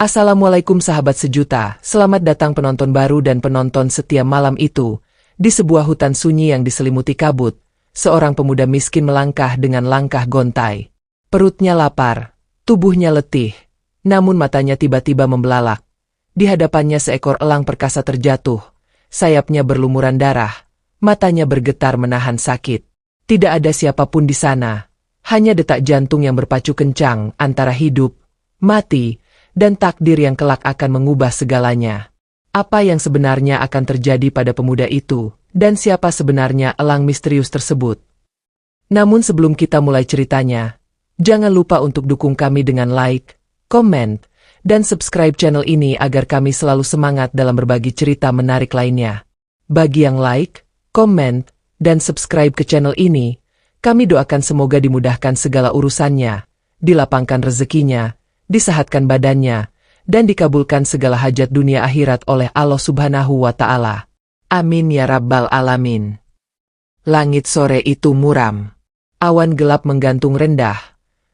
Assalamualaikum sahabat sejuta, selamat datang penonton baru dan penonton setia malam itu. Di sebuah hutan sunyi yang diselimuti kabut, seorang pemuda miskin melangkah dengan langkah gontai. Perutnya lapar, tubuhnya letih, namun matanya tiba-tiba membelalak. Di hadapannya seekor elang perkasa terjatuh, sayapnya berlumuran darah, matanya bergetar menahan sakit. Tidak ada siapapun di sana, hanya detak jantung yang berpacu kencang antara hidup, mati, dan takdir yang kelak akan mengubah segalanya. Apa yang sebenarnya akan terjadi pada pemuda itu, dan siapa sebenarnya elang misterius tersebut? Namun sebelum kita mulai ceritanya, jangan lupa untuk dukung kami dengan like, komen, dan subscribe channel ini agar kami selalu semangat dalam berbagi cerita menarik lainnya. Bagi yang like, komen, dan subscribe ke channel ini, kami doakan semoga dimudahkan segala urusannya, dilapangkan rezekinya, disehatkan badannya, dan dikabulkan segala hajat dunia akhirat oleh Allah Subhanahu wa Ta'ala. Amin ya Rabbal Alamin. Langit sore itu muram. Awan gelap menggantung rendah,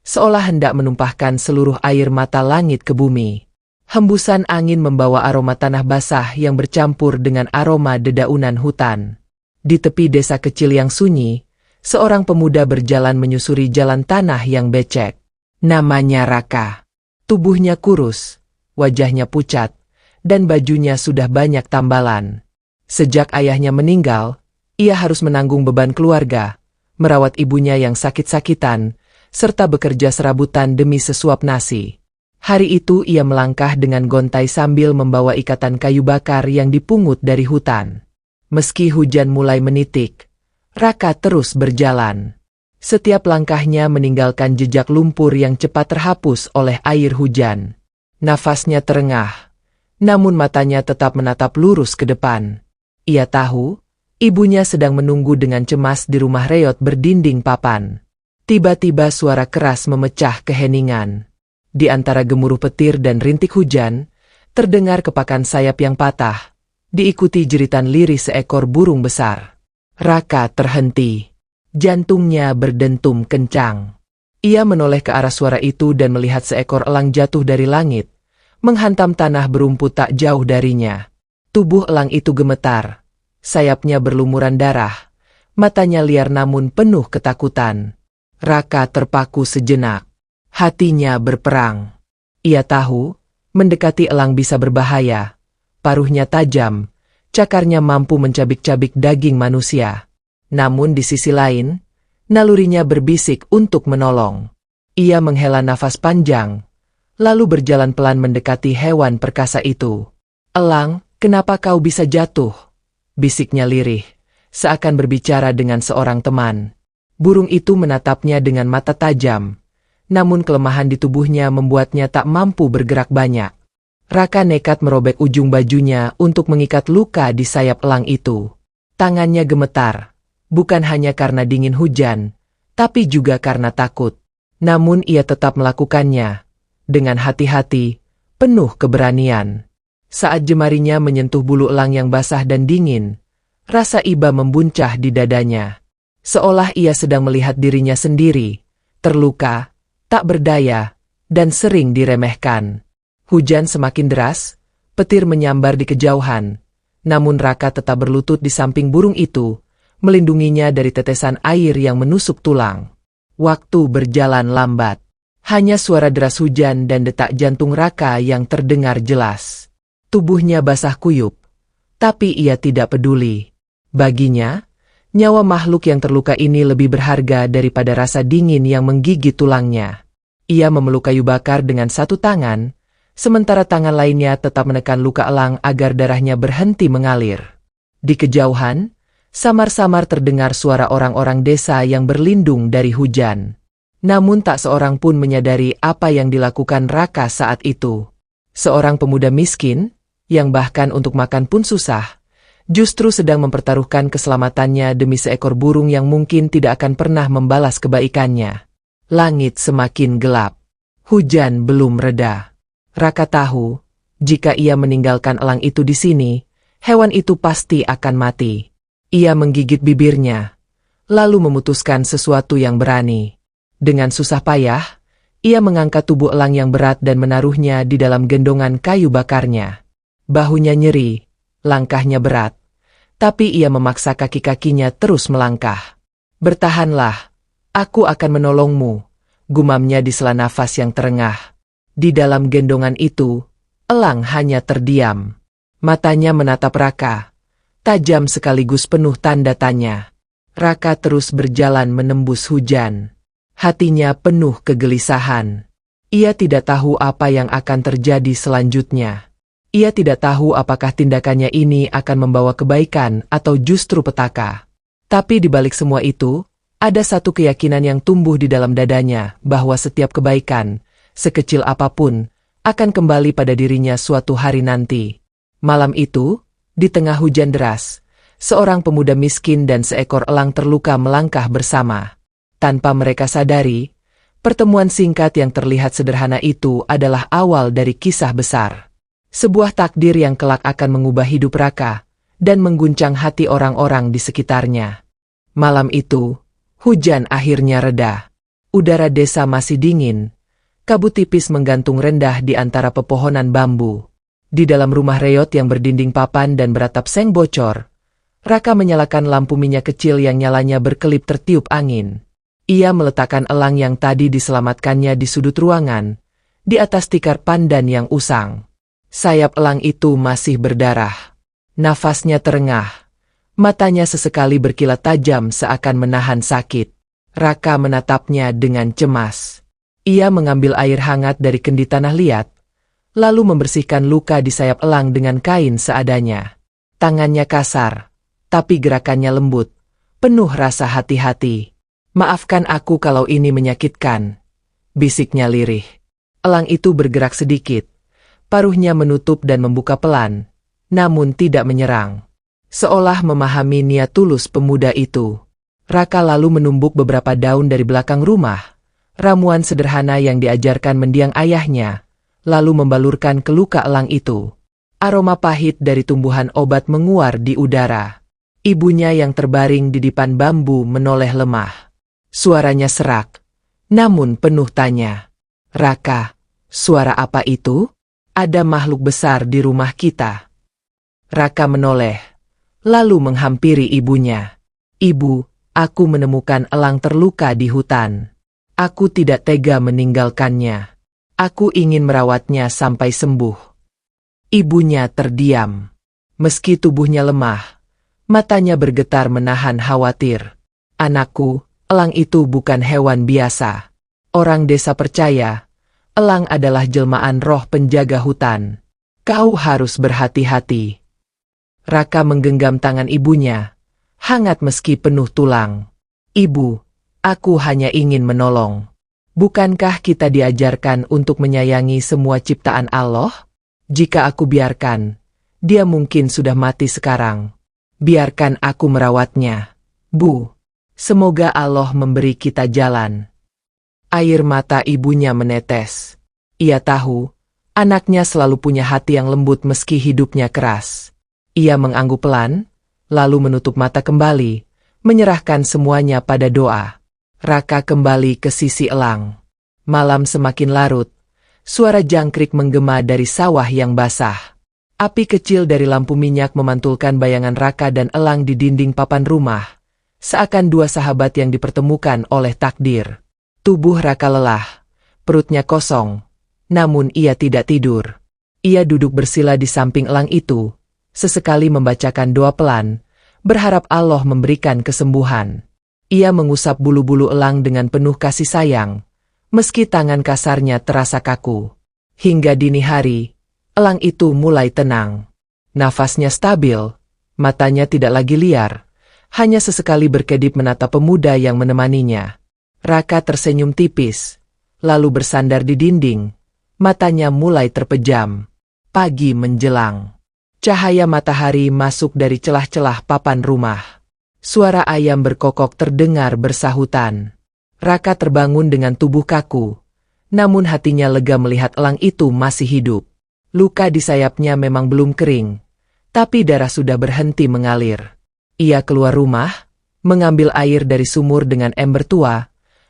seolah hendak menumpahkan seluruh air mata langit ke bumi. Hembusan angin membawa aroma tanah basah yang bercampur dengan aroma dedaunan hutan. Di tepi desa kecil yang sunyi, seorang pemuda berjalan menyusuri jalan tanah yang becek. Namanya Raka. Tubuhnya kurus, wajahnya pucat, dan bajunya sudah banyak tambalan. Sejak ayahnya meninggal, ia harus menanggung beban keluarga, merawat ibunya yang sakit-sakitan, serta bekerja serabutan demi sesuap nasi. Hari itu ia melangkah dengan gontai sambil membawa ikatan kayu bakar yang dipungut dari hutan. Meski hujan mulai menitik, Raka terus berjalan. Setiap langkahnya meninggalkan jejak lumpur yang cepat terhapus oleh air hujan. Nafasnya terengah, namun matanya tetap menatap lurus ke depan. Ia tahu, ibunya sedang menunggu dengan cemas di rumah reot berdinding papan. Tiba-tiba suara keras memecah keheningan. Di antara gemuruh petir dan rintik hujan, terdengar kepakan sayap yang patah, diikuti jeritan lirih seekor burung besar. Raka terhenti. Jantungnya berdentum kencang. Ia menoleh ke arah suara itu dan melihat seekor elang jatuh dari langit, menghantam tanah berumput tak jauh darinya. Tubuh elang itu gemetar, sayapnya berlumuran darah, matanya liar namun penuh ketakutan. Raka terpaku sejenak, hatinya berperang. Ia tahu, mendekati elang bisa berbahaya. Paruhnya tajam, cakarnya mampu mencabik-cabik daging manusia. Namun di sisi lain, nalurinya berbisik untuk menolong. Ia menghela nafas panjang, lalu berjalan pelan mendekati hewan perkasa itu. "Elang, kenapa kau bisa jatuh?" bisiknya lirih, seakan berbicara dengan seorang teman. Burung itu menatapnya dengan mata tajam, namun kelemahan di tubuhnya membuatnya tak mampu bergerak banyak. Raka nekat merobek ujung bajunya untuk mengikat luka di sayap elang itu. Tangannya gemetar. Bukan hanya karena dingin hujan, tapi juga karena takut. Namun ia tetap melakukannya, dengan hati-hati, penuh keberanian. Saat jemarinya menyentuh bulu elang yang basah dan dingin, rasa iba membuncah di dadanya. Seolah ia sedang melihat dirinya sendiri, terluka, tak berdaya, dan sering diremehkan. Hujan semakin deras, petir menyambar di kejauhan, namun Raka tetap berlutut di samping burung itu, melindunginya dari tetesan air yang menusuk tulang. Waktu berjalan lambat. Hanya suara deras hujan dan detak jantung Raka yang terdengar jelas. Tubuhnya basah kuyup, tapi ia tidak peduli. Baginya, nyawa makhluk yang terluka ini lebih berharga daripada rasa dingin yang menggigit tulangnya. Ia memeluk kayu bakar dengan satu tangan, sementara tangan lainnya tetap menekan luka elang agar darahnya berhenti mengalir. Di kejauhan, samar-samar terdengar suara orang-orang desa yang berlindung dari hujan. Namun tak seorang pun menyadari apa yang dilakukan Raka saat itu. Seorang pemuda miskin, yang bahkan untuk makan pun susah, justru sedang mempertaruhkan keselamatannya demi seekor burung yang mungkin tidak akan pernah membalas kebaikannya. Langit semakin gelap. Hujan belum reda. Raka tahu, jika ia meninggalkan elang itu di sini, hewan itu pasti akan mati. Ia menggigit bibirnya, lalu memutuskan sesuatu yang berani. Dengan susah payah, Ia mengangkat tubuh elang yang berat dan menaruhnya di dalam gendongan kayu bakarnya. Bahunya nyeri, langkahnya berat, tapi ia memaksa kaki-kakinya terus melangkah. "Bertahanlah, aku akan menolongmu," gumamnya di sela nafas yang terengah. Di dalam gendongan itu, elang hanya terdiam. Matanya menatap Raka, tajam sekaligus penuh tanda tanya. Raka terus berjalan menembus hujan. Hatinya penuh kegelisahan. Ia tidak tahu apa yang akan terjadi selanjutnya. Ia tidak tahu apakah tindakannya ini akan membawa kebaikan atau justru petaka. Tapi di balik semua itu, ada satu keyakinan yang tumbuh di dalam dadanya bahwa setiap kebaikan, sekecil apapun, akan kembali pada dirinya suatu hari nanti. Malam itu, di tengah hujan deras, seorang pemuda miskin dan seekor elang terluka melangkah bersama. Tanpa mereka sadari, pertemuan singkat yang terlihat sederhana itu adalah awal dari kisah besar. Sebuah takdir yang kelak akan mengubah hidup Raka dan mengguncang hati orang-orang di sekitarnya. Malam itu, hujan akhirnya reda. Udara desa masih dingin. Kabut tipis menggantung rendah di antara pepohonan bambu. Di dalam rumah reot yang berdinding papan dan beratap seng bocor, Raka menyalakan lampu minyak kecil yang nyalanya berkelip tertiup angin. Ia meletakkan elang yang tadi diselamatkannya di sudut ruangan, di atas tikar pandan yang usang. Sayap elang itu masih berdarah. Nafasnya terengah. Matanya sesekali berkilat tajam seakan menahan sakit. Raka menatapnya dengan cemas. Ia mengambil air hangat dari kendi tanah liat, lalu membersihkan luka di sayap elang dengan kain seadanya. Tangannya kasar, tapi gerakannya lembut, penuh rasa hati-hati. "Maafkan aku kalau ini menyakitkan," bisiknya lirih. Elang itu bergerak sedikit. Paruhnya menutup dan membuka pelan, namun tidak menyerang. Seolah memahami niat tulus pemuda itu. Raka lalu menumbuk beberapa daun dari belakang rumah, ramuan sederhana yang diajarkan mendiang ayahnya, lalu membalurkan ke luka elang itu. Aroma pahit dari tumbuhan obat menguar di udara. Ibunya yang terbaring di dipan bambu menoleh lemah. Suaranya serak, namun penuh tanya. "Raka, suara apa itu? Ada makhluk besar di rumah kita." Raka menoleh, lalu menghampiri ibunya. "Ibu, aku menemukan elang terluka di hutan. Aku tidak tega meninggalkannya. Aku ingin merawatnya sampai sembuh." Ibunya terdiam. Meski tubuhnya lemah, matanya bergetar menahan khawatir. "Anakku, elang itu bukan hewan biasa. Orang desa percaya, elang adalah jelmaan roh penjaga hutan. Kau harus berhati-hati." Raka menggenggam tangan ibunya, hangat meski penuh tulang. "Ibu, aku hanya ingin menolong. Bukankah kita diajarkan untuk menyayangi semua ciptaan Allah? Jika aku biarkan, dia mungkin sudah mati sekarang. Biarkan aku merawatnya, Bu. Semoga Allah memberi kita jalan." Air mata ibunya menetes. Ia tahu, anaknya selalu punya hati yang lembut meski hidupnya keras. Ia mengangguk pelan, lalu menutup mata kembali, menyerahkan semuanya pada doa. Raka kembali ke sisi elang. Malam semakin larut, suara jangkrik menggema dari sawah yang basah. Api kecil dari lampu minyak memantulkan bayangan Raka dan elang di dinding papan rumah, seakan dua sahabat yang dipertemukan oleh takdir. Tubuh Raka lelah, perutnya kosong, namun ia tidak tidur. Ia duduk bersila di samping elang itu, sesekali membacakan doa pelan, berharap Allah memberikan kesembuhan. Ia mengusap bulu-bulu elang dengan penuh kasih sayang, meski tangan kasarnya terasa kaku. Hingga dini hari, elang itu mulai tenang. Nafasnya stabil, matanya tidak lagi liar, hanya sesekali berkedip menatap pemuda yang menemaninya. Raka tersenyum tipis, lalu bersandar di dinding, matanya mulai terpejam. Pagi menjelang. Cahaya matahari masuk dari celah-celah papan rumah. Suara ayam berkokok terdengar bersahutan. Raka terbangun dengan tubuh kaku, namun hatinya lega melihat elang itu masih hidup. Luka di sayapnya memang belum kering, tapi darah sudah berhenti mengalir. Ia keluar rumah, mengambil air dari sumur dengan ember tua,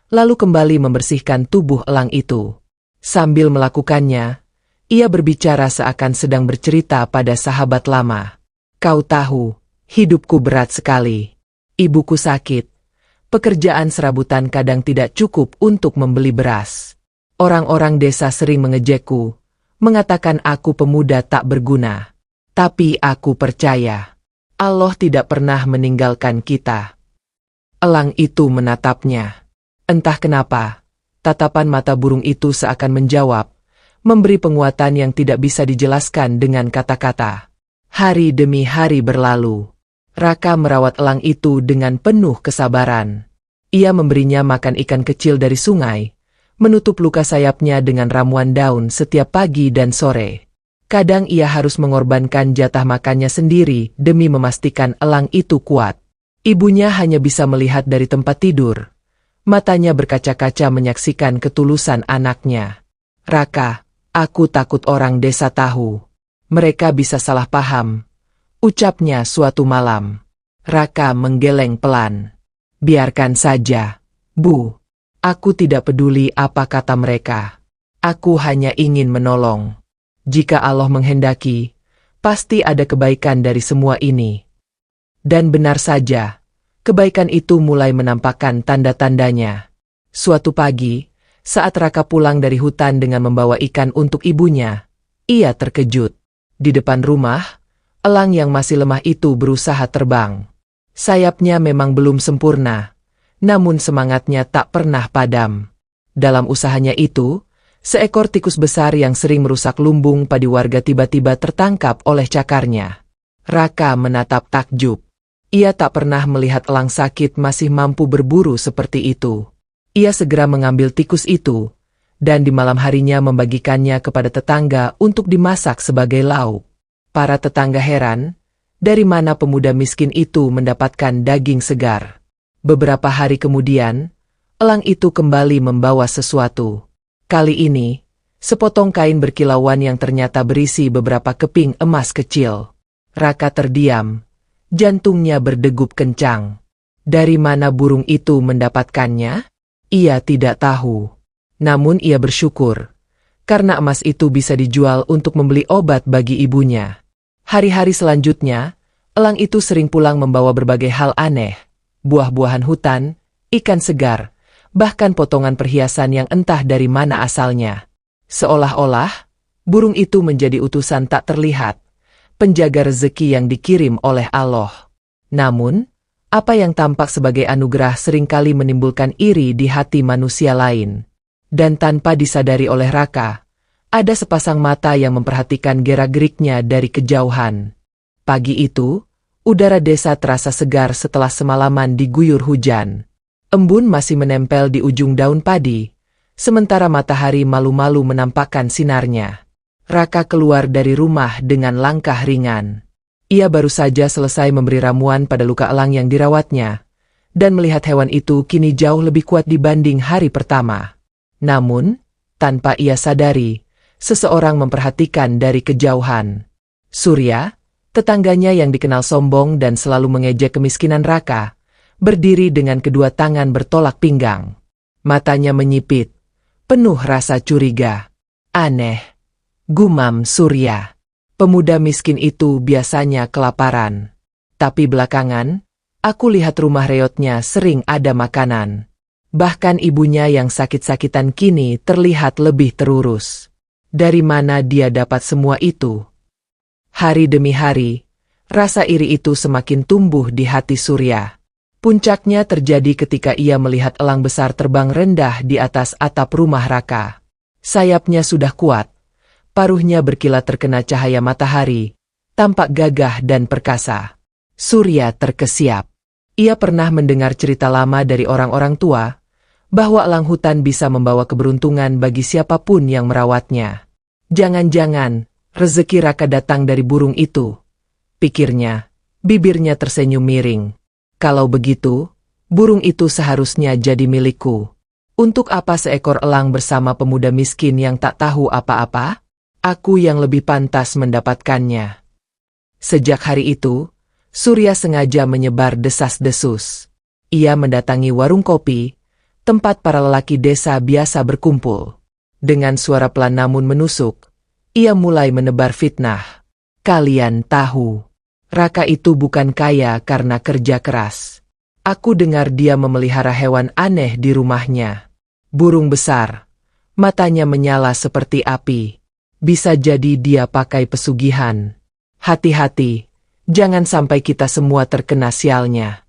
lalu kembali membersihkan tubuh elang itu. Sambil melakukannya, ia berbicara seakan sedang bercerita pada sahabat lama. Kau tahu, hidupku berat sekali. Ibuku sakit. Pekerjaan serabutan kadang tidak cukup untuk membeli beras. Orang-orang desa sering mengejekku, mengatakan aku pemuda tak berguna. Tapi aku percaya, Allah tidak pernah meninggalkan kita. Elang itu menatapnya. Entah kenapa, tatapan mata burung itu seakan menjawab, memberi penguatan yang tidak bisa dijelaskan dengan kata-kata. Hari demi hari berlalu. Raka merawat elang itu dengan penuh kesabaran. Ia memberinya makan ikan kecil dari sungai, menutup luka sayapnya dengan ramuan daun setiap pagi dan sore. Kadang ia harus mengorbankan jatah makannya sendiri demi memastikan elang itu kuat. Ibunya hanya bisa melihat dari tempat tidur. Matanya berkaca-kaca menyaksikan ketulusan anaknya. Raka, aku takut orang desa tahu. Mereka bisa salah paham. Ucapnya suatu malam. Raka menggeleng pelan. Biarkan saja, Bu. Aku tidak peduli apa kata mereka. Aku hanya ingin menolong. Jika Allah menghendaki, pasti ada kebaikan dari semua ini. Dan benar saja, kebaikan itu mulai menampakkan tanda-tandanya. Suatu pagi, saat Raka pulang dari hutan dengan membawa ikan untuk ibunya, ia terkejut. Di depan rumah, elang yang masih lemah itu berusaha terbang. Sayapnya memang belum sempurna, namun semangatnya tak pernah padam. Dalam usahanya itu, seekor tikus besar yang sering merusak lumbung padi warga tiba-tiba tertangkap oleh cakarnya. Raka menatap takjub. Ia tak pernah melihat elang sakit masih mampu berburu seperti itu. Ia segera mengambil tikus itu, dan di malam harinya membagikannya kepada tetangga untuk dimasak sebagai lauk. Para tetangga heran, dari mana pemuda miskin itu mendapatkan daging segar. Beberapa hari kemudian, elang itu kembali membawa sesuatu. Kali ini, sepotong kain berkilauan yang ternyata berisi beberapa keping emas kecil. Raka terdiam, jantungnya berdegup kencang. Dari mana burung itu mendapatkannya? Ia tidak tahu. Namun ia bersyukur, karena emas itu bisa dijual untuk membeli obat bagi ibunya. Hari-hari selanjutnya, elang itu sering pulang membawa berbagai hal aneh, buah-buahan hutan, ikan segar, bahkan potongan perhiasan yang entah dari mana asalnya. Seolah-olah, burung itu menjadi utusan tak terlihat, penjaga rezeki yang dikirim oleh Allah. Namun, apa yang tampak sebagai anugerah seringkali menimbulkan iri di hati manusia lain. Dan tanpa disadari oleh Raka, ada sepasang mata yang memperhatikan gerak-geriknya dari kejauhan. Pagi itu, udara desa terasa segar setelah semalaman diguyur hujan. Embun masih menempel di ujung daun padi, sementara matahari malu-malu menampakkan sinarnya. Raka keluar dari rumah dengan langkah ringan. Ia baru saja selesai memberi ramuan pada luka elang yang dirawatnya, dan melihat hewan itu kini jauh lebih kuat dibanding hari pertama. Namun, tanpa ia sadari, seseorang memperhatikan dari kejauhan. Surya, tetangganya yang dikenal sombong dan selalu mengejek kemiskinan Raka, berdiri dengan kedua tangan bertolak pinggang. Matanya menyipit, penuh rasa curiga. Aneh, gumam Surya. Pemuda miskin itu biasanya kelaparan. Tapi belakangan, aku lihat rumah reotnya sering ada makanan. Bahkan ibunya yang sakit-sakitan kini terlihat lebih terurus. Dari mana dia dapat semua itu? Hari demi hari, rasa iri itu semakin tumbuh di hati Surya. Puncaknya terjadi ketika ia melihat elang besar terbang rendah di atas atap rumah Raka. Sayapnya sudah kuat, paruhnya berkilat terkena cahaya matahari, tampak gagah dan perkasa. Surya terkesiap. Ia pernah mendengar cerita lama dari orang-orang tua, bahwa elang hutan bisa membawa keberuntungan bagi siapapun yang merawatnya. Jangan-jangan, rezeki Raka datang dari burung itu. Pikirnya, bibirnya tersenyum miring. Kalau begitu, burung itu seharusnya jadi milikku. Untuk apa seekor elang bersama pemuda miskin yang tak tahu apa-apa? Aku yang lebih pantas mendapatkannya. Sejak hari itu, Surya sengaja menyebar desas-desus. Ia mendatangi warung kopi, tempat para lelaki desa biasa berkumpul. Dengan suara pelan namun menusuk, ia mulai menebar fitnah. Kalian tahu, Raka itu bukan kaya karena kerja keras. Aku dengar dia memelihara hewan aneh di rumahnya. Burung besar. Matanya menyala seperti api. Bisa jadi dia pakai pesugihan. Hati-hati, jangan sampai kita semua terkena sialnya.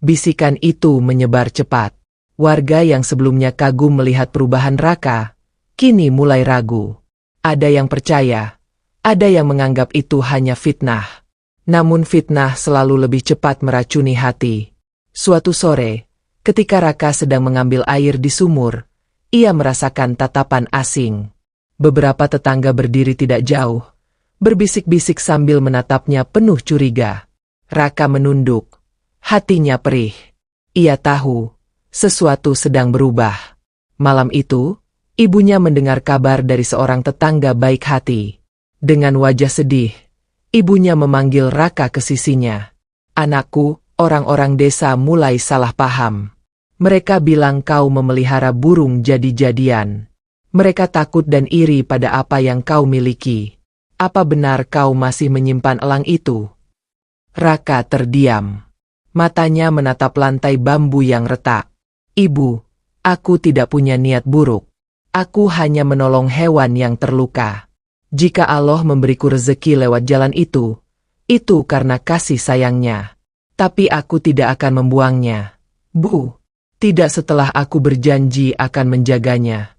Bisikan itu menyebar cepat. Warga yang sebelumnya kagum melihat perubahan Raka, kini mulai ragu. Ada yang percaya, ada yang menganggap itu hanya fitnah. Namun fitnah selalu lebih cepat meracuni hati. Suatu sore, ketika Raka sedang mengambil air di sumur, ia merasakan tatapan asing. Beberapa tetangga berdiri tidak jauh, berbisik-bisik sambil menatapnya penuh curiga. Raka menunduk, hatinya perih. Ia tahu, sesuatu sedang berubah. Malam itu, ibunya mendengar kabar dari seorang tetangga baik hati. Dengan wajah sedih, ibunya memanggil Raka ke sisinya. Anakku, orang-orang desa mulai salah paham. Mereka bilang kau memelihara burung jadi-jadian. Mereka takut dan iri pada apa yang kau miliki. Apa benar kau masih menyimpan elang itu? Raka terdiam. Matanya menatap lantai bambu yang retak. Ibu, aku tidak punya niat buruk. Aku hanya menolong hewan yang terluka. Jika Allah memberiku rezeki lewat jalan itu karena kasih sayangnya. Tapi aku tidak akan membuangnya. Bu, tidak setelah aku berjanji akan menjaganya.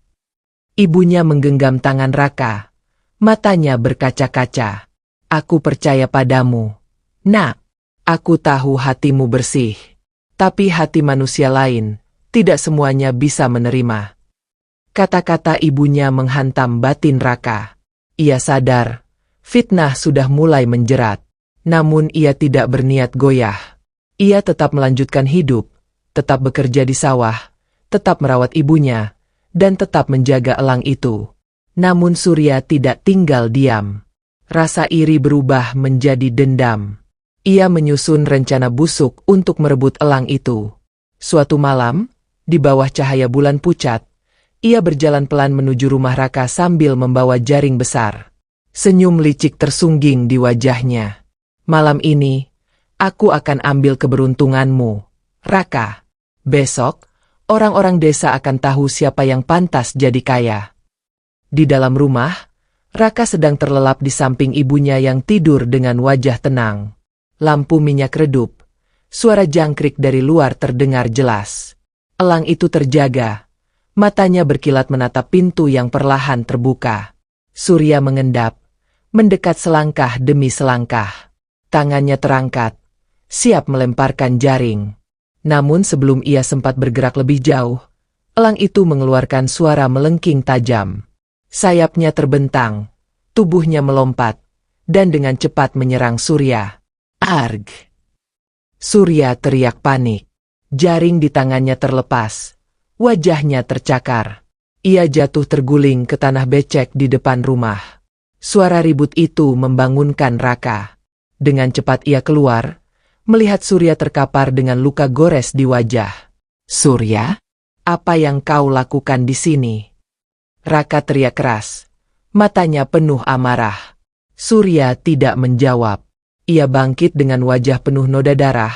Ibunya menggenggam tangan Raka. Matanya berkaca-kaca. Aku percaya padamu. Nak, aku tahu hatimu bersih. Tapi hati manusia lain, tidak semuanya bisa menerima. Kata-kata ibunya menghantam batin Raka. Ia sadar, fitnah sudah mulai menjerat. Namun ia tidak berniat goyah. Ia tetap melanjutkan hidup, tetap bekerja di sawah, tetap merawat ibunya, dan tetap menjaga elang itu. Namun Surya tidak tinggal diam. Rasa iri berubah menjadi dendam. Ia menyusun rencana busuk untuk merebut elang itu. Suatu malam, di bawah cahaya bulan pucat, ia berjalan pelan menuju rumah Raka sambil membawa jaring besar. Senyum licik tersungging di wajahnya. Malam ini, aku akan ambil keberuntunganmu, Raka. Besok, orang-orang desa akan tahu siapa yang pantas jadi kaya. Di dalam rumah, Raka sedang terlelap di samping ibunya yang tidur dengan wajah tenang. Lampu minyak redup. Suara jangkrik dari luar terdengar jelas. Elang itu terjaga. Matanya berkilat menatap pintu yang perlahan terbuka. Surya mengendap, mendekat selangkah demi selangkah. Tangannya terangkat, siap melemparkan jaring. Namun sebelum ia sempat bergerak lebih jauh, elang itu mengeluarkan suara melengking tajam. Sayapnya terbentang, tubuhnya melompat, dan dengan cepat menyerang Surya. Arg! Surya teriak panik. Jaring di tangannya terlepas. Wajahnya tercakar. Ia jatuh terguling ke tanah becek di depan rumah. Suara ribut itu membangunkan Raka. Dengan cepat ia keluar, melihat Surya terkapar dengan luka gores di wajah. Surya, apa yang kau lakukan di sini? Raka teriak keras. Matanya penuh amarah. Surya tidak menjawab. Ia bangkit dengan wajah penuh noda darah,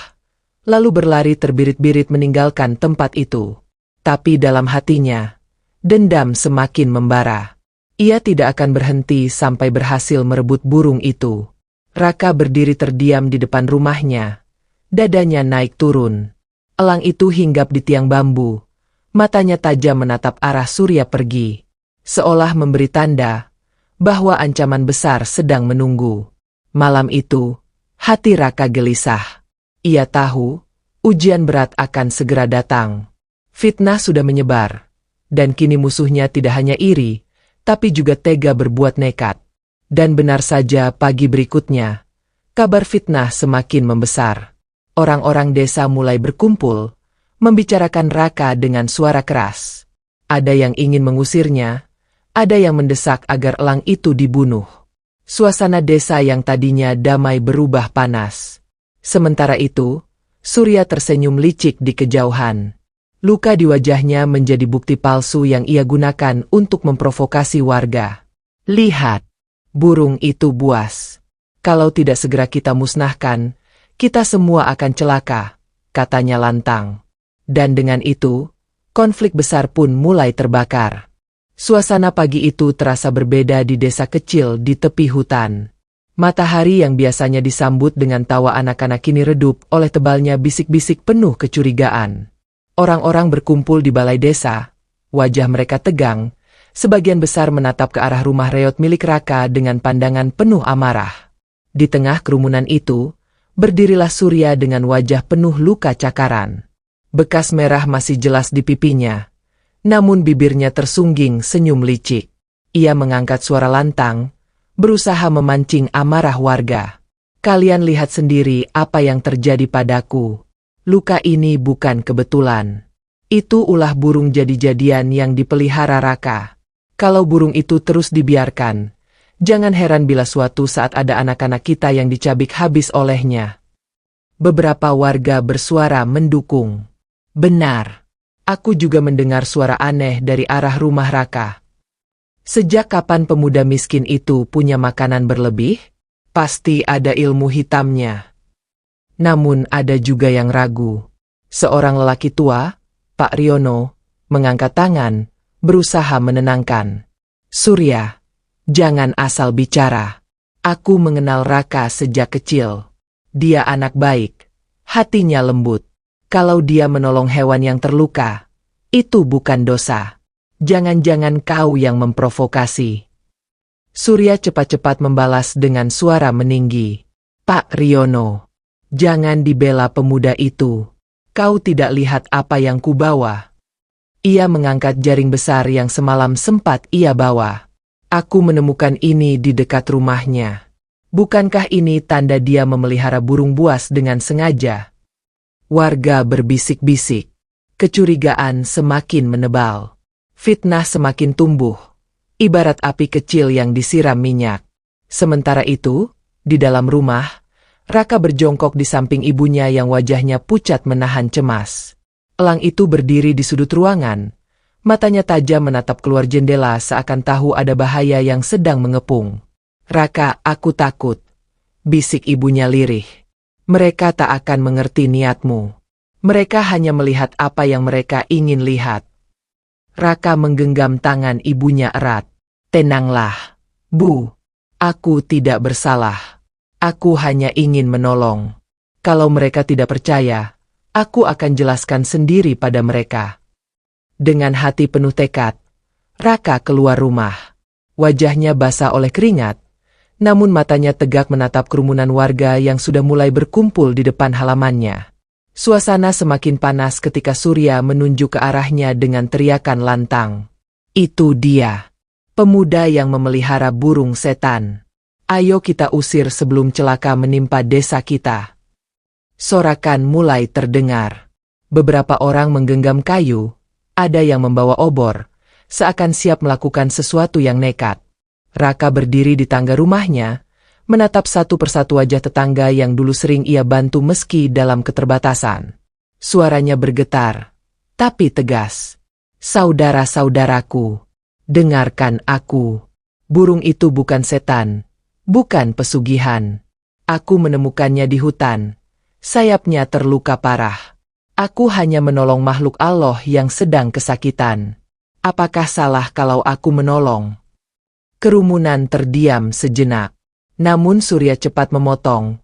lalu berlari terbirit-birit meninggalkan tempat itu. Tapi dalam hatinya, dendam semakin membara. Ia tidak akan berhenti sampai berhasil merebut burung itu. Raka berdiri terdiam di depan rumahnya. Dadanya naik turun. Elang itu hinggap di tiang bambu. Matanya tajam menatap arah Surya pergi. Seolah memberi tanda bahwa ancaman besar sedang menunggu. Malam itu, hati Raka gelisah. Ia tahu, ujian berat akan segera datang. Fitnah sudah menyebar, dan kini musuhnya tidak hanya iri, tapi juga tega berbuat nekat. Dan benar saja pagi berikutnya, kabar fitnah semakin membesar. Orang-orang desa mulai berkumpul, membicarakan Raka dengan suara keras. Ada yang ingin mengusirnya, ada yang mendesak agar elang itu dibunuh. Suasana desa yang tadinya damai berubah panas. Sementara itu, Surya tersenyum licik di kejauhan. Luka di wajahnya menjadi bukti palsu yang ia gunakan untuk memprovokasi warga. Lihat, burung itu buas. Kalau tidak segera kita musnahkan, kita semua akan celaka, katanya lantang. Dan dengan itu, konflik besar pun mulai terbakar. Suasana pagi itu terasa berbeda di desa kecil di tepi hutan. Matahari yang biasanya disambut dengan tawa anak-anak kini redup oleh tebalnya bisik-bisik penuh kecurigaan. Orang-orang berkumpul di balai desa, wajah mereka tegang, sebagian besar menatap ke arah rumah reot milik Raka dengan pandangan penuh amarah. Di tengah kerumunan itu, berdirilah Surya dengan wajah penuh luka cakaran. Bekas merah masih jelas di pipinya, namun bibirnya tersungging senyum licik. Ia mengangkat suara lantang, berusaha memancing amarah warga. Kalian lihat sendiri apa yang terjadi padaku. Luka ini bukan kebetulan. Itu ulah burung jadi-jadian yang dipelihara Raka. Kalau burung itu terus dibiarkan, jangan heran bila suatu saat ada anak-anak kita yang dicabik habis olehnya. Beberapa warga bersuara mendukung. Benar. Aku juga mendengar suara aneh dari arah rumah Raka. Sejak kapan pemuda miskin itu punya makanan berlebih? Pasti ada ilmu hitamnya. Namun ada juga yang ragu. Seorang lelaki tua, Pak Riono, mengangkat tangan, berusaha menenangkan. Surya, jangan asal bicara. Aku mengenal Raka sejak kecil. Dia anak baik, hatinya lembut. Kalau dia menolong hewan yang terluka, itu bukan dosa. Jangan-jangan kau yang memprovokasi. Surya cepat-cepat membalas dengan suara meninggi. Pak Riono, jangan dibela pemuda itu. Kau tidak lihat apa yang kubawa. Ia mengangkat jaring besar yang semalam sempat ia bawa. Aku menemukan ini di dekat rumahnya. Bukankah ini tanda dia memelihara burung buas dengan sengaja? Warga berbisik-bisik. Kecurigaan semakin menebal. Fitnah semakin tumbuh. Ibarat api kecil yang disiram minyak. Sementara itu, di dalam rumah, Raka berjongkok di samping ibunya yang wajahnya pucat menahan cemas. Elang itu berdiri di sudut ruangan. Matanya tajam menatap keluar jendela seakan tahu ada bahaya yang sedang mengepung. Raka, aku takut. Bisik ibunya lirih. Mereka tak akan mengerti niatmu. Mereka hanya melihat apa yang mereka ingin lihat. Raka menggenggam tangan ibunya erat. Tenanglah, Bu. Aku tidak bersalah. Aku hanya ingin menolong. Kalau mereka tidak percaya, aku akan jelaskan sendiri pada mereka. Dengan hati penuh tekad, Raka keluar rumah. Wajahnya basah oleh keringat, namun matanya tegak menatap kerumunan warga yang sudah mulai berkumpul di depan halamannya. Suasana semakin panas ketika Surya menunjuk ke arahnya dengan teriakan lantang. Itu dia, pemuda yang memelihara burung setan. Ayo kita usir sebelum celaka menimpa desa kita. Sorakan mulai terdengar. Beberapa orang menggenggam kayu, ada yang membawa obor, seakan siap melakukan sesuatu yang nekat. Raka berdiri di tangga rumahnya, menatap satu persatu wajah tetangga yang dulu sering ia bantu meski dalam keterbatasan. Suaranya bergetar, tapi tegas. Saudara-saudaraku, dengarkan aku. Burung itu bukan setan, bukan pesugihan. Aku menemukannya di hutan. Sayapnya terluka parah. Aku hanya menolong makhluk Allah yang sedang kesakitan. Apakah salah kalau aku menolong? Kerumunan terdiam sejenak. Namun Surya cepat memotong,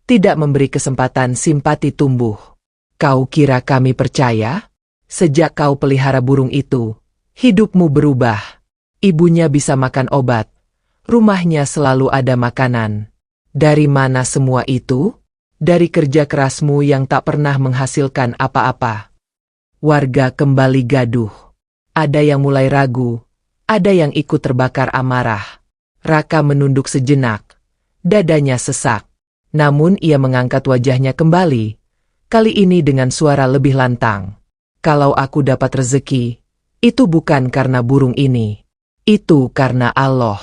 tidak memberi kesempatan simpati tumbuh. Kau kira kami percaya? Sejak kau pelihara burung itu, hidupmu berubah. Ibunya bisa makan obat. Rumahnya selalu ada makanan. Dari mana semua itu? Dari kerja kerasmu yang tak pernah menghasilkan apa-apa. Warga kembali gaduh. Ada yang mulai ragu, ada yang ikut terbakar amarah. Raka menunduk sejenak. Dadanya sesak. Namun ia mengangkat wajahnya kembali. Kali ini dengan suara lebih lantang. Kalau aku dapat rezeki, itu bukan karena burung ini. Itu karena Allah.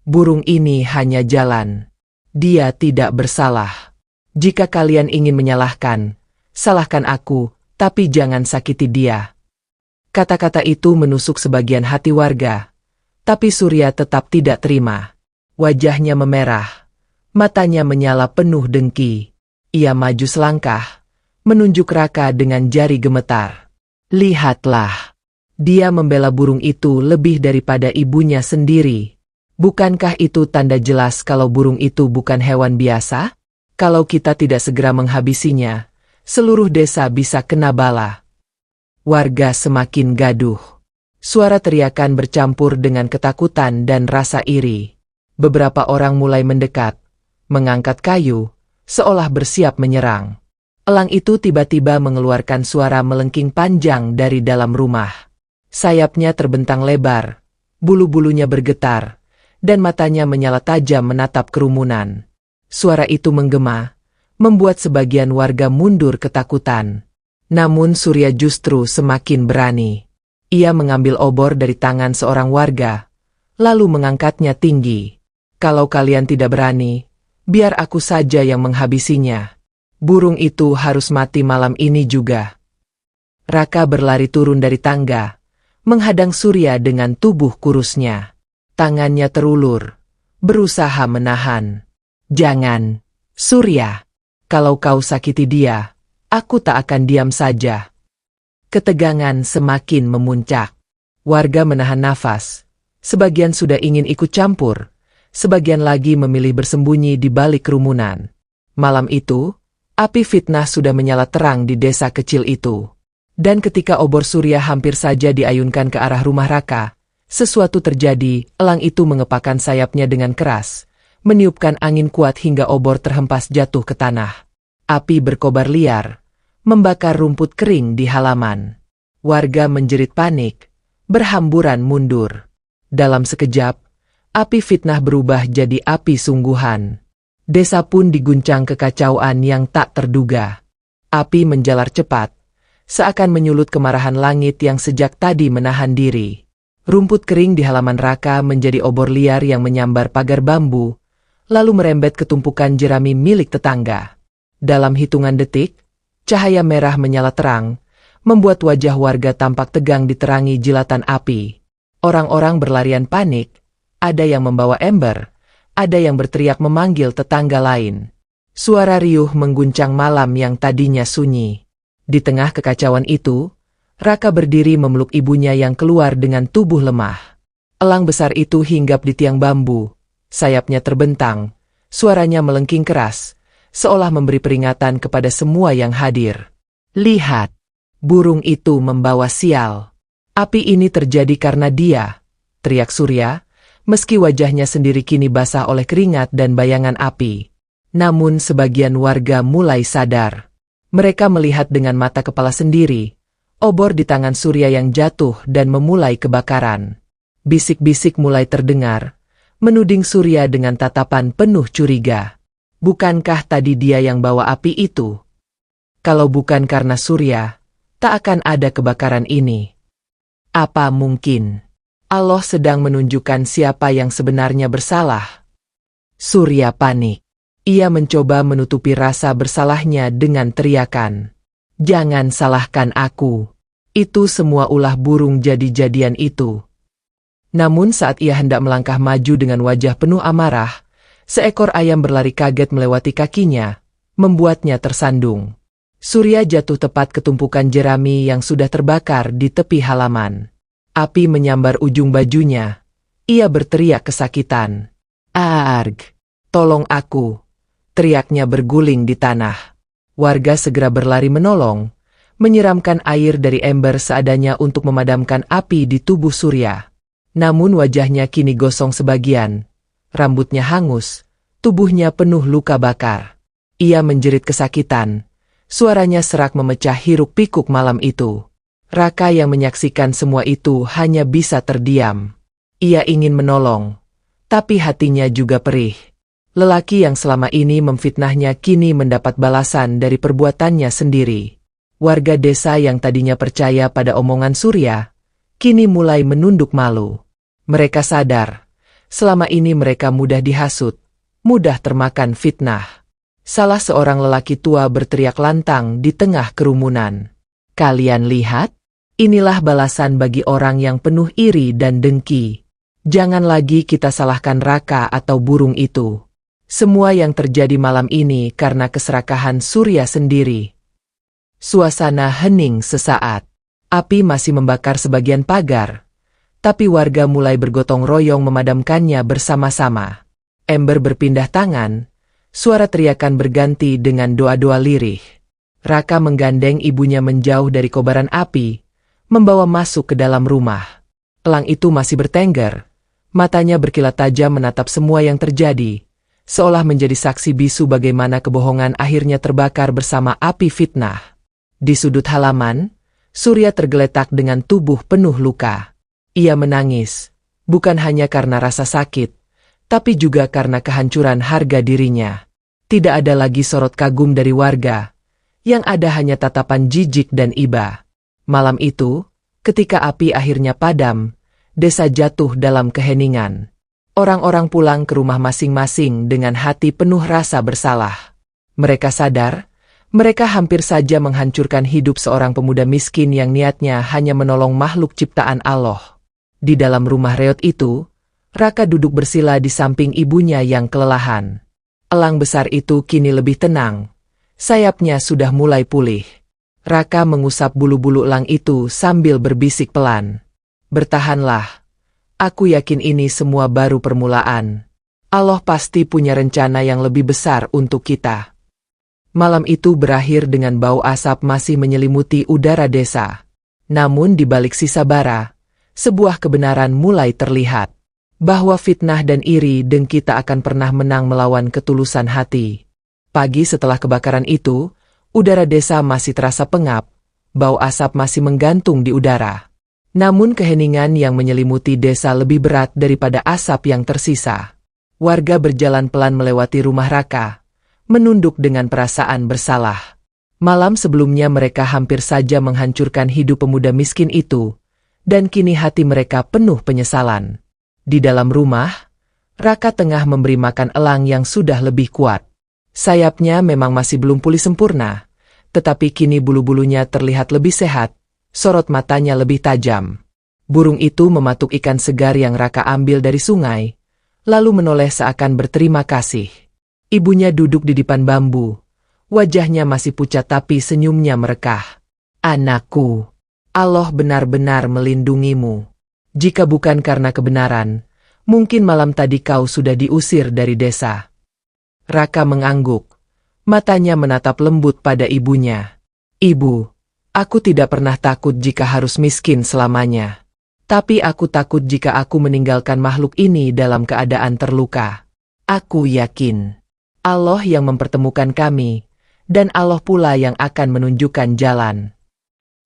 Burung ini hanya jalan. Dia tidak bersalah. Jika kalian ingin menyalahkan, salahkan aku, Tapi jangan sakiti dia. Kata-kata itu menusuk sebagian hati warga. Tapi Surya tetap tidak terima. Wajahnya memerah. Matanya menyala penuh dengki. Ia maju selangkah, menunjuk Raka dengan jari gemetar. Lihatlah. Dia membela burung itu lebih daripada ibunya sendiri. Bukankah itu tanda jelas kalau burung itu bukan hewan biasa? Kalau kita tidak segera menghabisinya, seluruh desa bisa kena bala. Warga semakin gaduh. Suara teriakan bercampur dengan ketakutan dan rasa iri. Beberapa orang mulai mendekat, mengangkat kayu, seolah bersiap menyerang. Elang itu tiba-tiba mengeluarkan suara melengking panjang dari dalam rumah. Sayapnya terbentang lebar, bulu-bulunya bergetar, dan matanya menyala tajam menatap kerumunan. Suara itu menggema, membuat sebagian warga mundur ketakutan. Namun Surya justru semakin berani. Ia mengambil obor dari tangan seorang warga, lalu mengangkatnya tinggi. Kalau kalian tidak berani, biar aku saja yang menghabisinya. Burung itu harus mati malam ini juga. Raka berlari turun dari tangga, menghadang Surya dengan tubuh kurusnya. Tangannya terulur, berusaha menahan. Jangan, Surya. Kalau kau sakiti dia, aku tak akan diam saja. Ketegangan semakin memuncak. Warga menahan nafas. Sebagian sudah ingin ikut campur, sebagian lagi memilih bersembunyi di balik kerumunan. Malam itu, api fitnah sudah menyala terang di desa kecil itu. Dan ketika obor Surya hampir saja diayunkan ke arah rumah Raka, sesuatu terjadi. Elang itu mengepakkan sayapnya dengan keras, meniupkan angin kuat hingga obor terhempas jatuh ke tanah. Api berkobar liar, membakar rumput kering di halaman. Warga menjerit panik, berhamburan mundur. Dalam sekejap, api fitnah berubah jadi api sungguhan. Desa pun diguncang kekacauan yang tak terduga. Api menjalar cepat, seakan menyulut kemarahan langit yang sejak tadi menahan diri. Rumput kering di halaman Raka menjadi obor liar yang menyambar pagar bambu, lalu merembet ke tumpukan jerami milik tetangga. Dalam hitungan detik, cahaya merah menyala terang, membuat wajah warga tampak tegang diterangi jilatan api. Orang-orang berlarian panik, ada yang membawa ember, ada yang berteriak memanggil tetangga lain. Suara riuh mengguncang malam yang tadinya sunyi. Di tengah kekacauan itu, Raka berdiri memeluk ibunya yang keluar dengan tubuh lemah. Elang besar itu hinggap di tiang bambu, sayapnya terbentang, suaranya melengking keras, seolah memberi peringatan kepada semua yang hadir. Lihat, burung itu membawa sial. Api ini terjadi karena dia, teriak Surya, meski wajahnya sendiri kini basah oleh keringat dan bayangan api. Namun sebagian warga mulai sadar. Mereka melihat dengan mata kepala sendiri, obor di tangan Surya yang jatuh dan memulai kebakaran. Bisik-bisik mulai terdengar, menuding Surya dengan tatapan penuh curiga. Bukankah tadi dia yang bawa api itu? Kalau bukan karena Surya, tak akan ada kebakaran ini. Apa mungkin Allah sedang menunjukkan siapa yang sebenarnya bersalah? Surya panik. Ia mencoba menutupi rasa bersalahnya dengan teriakan. Jangan salahkan aku. Itu semua ulah burung jadi-jadian itu. Namun saat ia hendak melangkah maju dengan wajah penuh amarah, seekor ayam berlari kaget melewati kakinya, membuatnya tersandung. Surya jatuh tepat ke tumpukan jerami yang sudah terbakar di tepi halaman. Api menyambar ujung bajunya. Ia berteriak kesakitan. Arg! Tolong aku! Teriaknya berguling di tanah. Warga segera berlari menolong, menyiramkan air dari ember seadanya untuk memadamkan api di tubuh Surya. Namun wajahnya kini gosong sebagian, rambutnya hangus, tubuhnya penuh luka bakar. Ia menjerit kesakitan, suaranya serak memecah hiruk-pikuk malam itu. Raka yang menyaksikan semua itu hanya bisa terdiam. Ia ingin menolong, tapi hatinya juga perih. Lelaki yang selama ini memfitnahnya kini mendapat balasan dari perbuatannya sendiri. Warga desa yang tadinya percaya pada omongan Surya, kini mulai menunduk malu. Mereka sadar, selama ini mereka mudah dihasut, mudah termakan fitnah. Salah seorang lelaki tua berteriak lantang di tengah kerumunan. Kalian lihat? Inilah balasan bagi orang yang penuh iri dan dengki. Jangan lagi kita salahkan Raka atau burung itu. Semua yang terjadi malam ini karena keserakahan Surya sendiri. Suasana hening sesaat. Api masih membakar sebagian pagar, tapi warga mulai bergotong royong memadamkannya bersama-sama. Ember berpindah tangan, suara teriakan berganti dengan doa-doa lirih. Raka menggandeng ibunya menjauh dari kobaran api, membawa masuk ke dalam rumah. Elang itu masih bertengger, matanya berkilat tajam menatap semua yang terjadi, seolah menjadi saksi bisu bagaimana kebohongan akhirnya terbakar bersama api fitnah. Di sudut halaman, Surya tergeletak dengan tubuh penuh luka. Ia menangis, bukan hanya karena rasa sakit, tapi juga karena kehancuran harga dirinya. Tidak ada lagi sorot kagum dari warga, yang ada hanya tatapan jijik dan iba. Malam itu, ketika api akhirnya padam, desa jatuh dalam keheningan. Orang-orang pulang ke rumah masing-masing dengan hati penuh rasa bersalah. Mereka sadar, mereka hampir saja menghancurkan hidup seorang pemuda miskin yang niatnya hanya menolong makhluk ciptaan Allah. Di dalam rumah reot itu, Raka duduk bersila di samping ibunya yang kelelahan. Elang besar itu kini lebih tenang. Sayapnya sudah mulai pulih. Raka mengusap bulu-bulu elang itu sambil berbisik pelan. Bertahanlah. Aku yakin ini semua baru permulaan. Allah pasti punya rencana yang lebih besar untuk kita. Malam itu berakhir dengan bau asap masih menyelimuti udara desa. Namun di balik sisa bara, sebuah kebenaran mulai terlihat. Bahwa fitnah dan iri dengki tak akan pernah menang melawan ketulusan hati. Pagi setelah kebakaran itu, udara desa masih terasa pengap, bau asap masih menggantung di udara. Namun keheningan yang menyelimuti desa lebih berat daripada asap yang tersisa. Warga berjalan pelan melewati rumah Raka, menunduk dengan perasaan bersalah. Malam sebelumnya mereka hampir saja menghancurkan hidup pemuda miskin itu, dan kini hati mereka penuh penyesalan. Di dalam rumah, Raka tengah memberi makan elang yang sudah lebih kuat. Sayapnya memang masih belum pulih sempurna, tetapi kini bulu-bulunya terlihat lebih sehat, sorot matanya lebih tajam. Burung itu mematuk ikan segar yang Raka ambil dari sungai, lalu menoleh seakan berterima kasih. Ibunya duduk di dipan bambu. Wajahnya masih pucat tapi senyumnya merekah. Anakku, Allah benar-benar melindungimu. Jika bukan karena kebenaran, mungkin malam tadi kau sudah diusir dari desa. Raka mengangguk. Matanya menatap lembut pada ibunya. Ibu, aku tidak pernah takut jika harus miskin selamanya. Tapi aku takut jika aku meninggalkan makhluk ini dalam keadaan terluka. Aku yakin Allah yang mempertemukan kami, dan Allah pula yang akan menunjukkan jalan.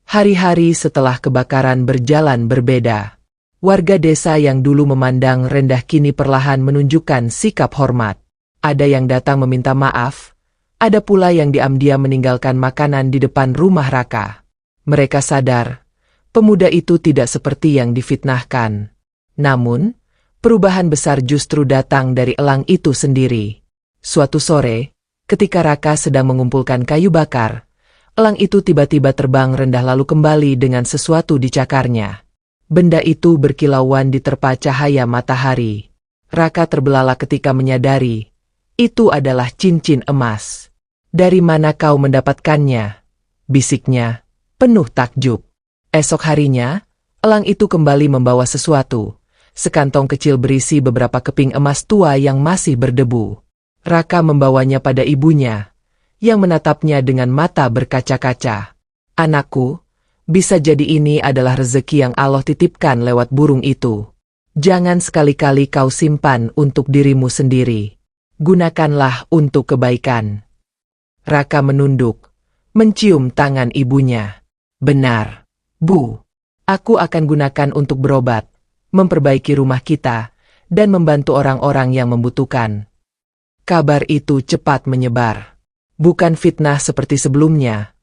Hari-hari setelah kebakaran berjalan berbeda. Warga desa yang dulu memandang rendah kini perlahan menunjukkan sikap hormat. Ada yang datang meminta maaf, ada pula yang diam-diam meninggalkan makanan di depan rumah Raka. Mereka sadar, pemuda itu tidak seperti yang difitnahkan. Namun, perubahan besar justru datang dari elang itu sendiri. Suatu sore, ketika Raka sedang mengumpulkan kayu bakar, elang itu tiba-tiba terbang rendah lalu kembali dengan sesuatu di cakarnya. Benda itu berkilauan diterpa cahaya matahari. Raka terbelalak ketika menyadari, itu adalah cincin emas. Dari mana kau mendapatkannya? Bisiknya, penuh takjub. Esok harinya, elang itu kembali membawa sesuatu, sekantong kecil berisi beberapa keping emas tua yang masih berdebu. Raka membawanya pada ibunya, yang menatapnya dengan mata berkaca-kaca. Anakku, bisa jadi ini adalah rezeki yang Allah titipkan lewat burung itu. Jangan sekali-kali kau simpan untuk dirimu sendiri. Gunakanlah untuk kebaikan. Raka menunduk, mencium tangan ibunya. Benar, Bu. Aku akan gunakan untuk berobat, memperbaiki rumah kita, dan membantu orang-orang yang membutuhkan. Kabar itu cepat menyebar. Bukan fitnah seperti sebelumnya,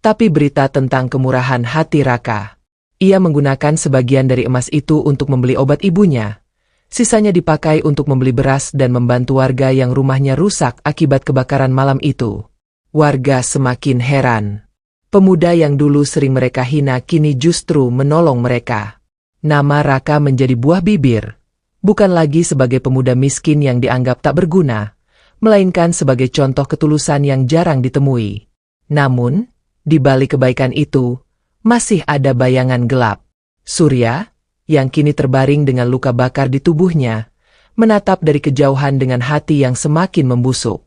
tapi berita tentang kemurahan hati Raka. Ia menggunakan sebagian dari emas itu untuk membeli obat ibunya. Sisanya dipakai untuk membeli beras dan membantu warga yang rumahnya rusak akibat kebakaran malam itu. Warga semakin heran. Pemuda yang dulu sering mereka hina kini justru menolong mereka. Nama Raka menjadi buah bibir, bukan lagi sebagai pemuda miskin yang dianggap tak berguna, melainkan sebagai contoh ketulusan yang jarang ditemui. Namun, di balik kebaikan itu, masih ada bayangan gelap. Surya, yang kini terbaring dengan luka bakar di tubuhnya, menatap dari kejauhan dengan hati yang semakin membusuk.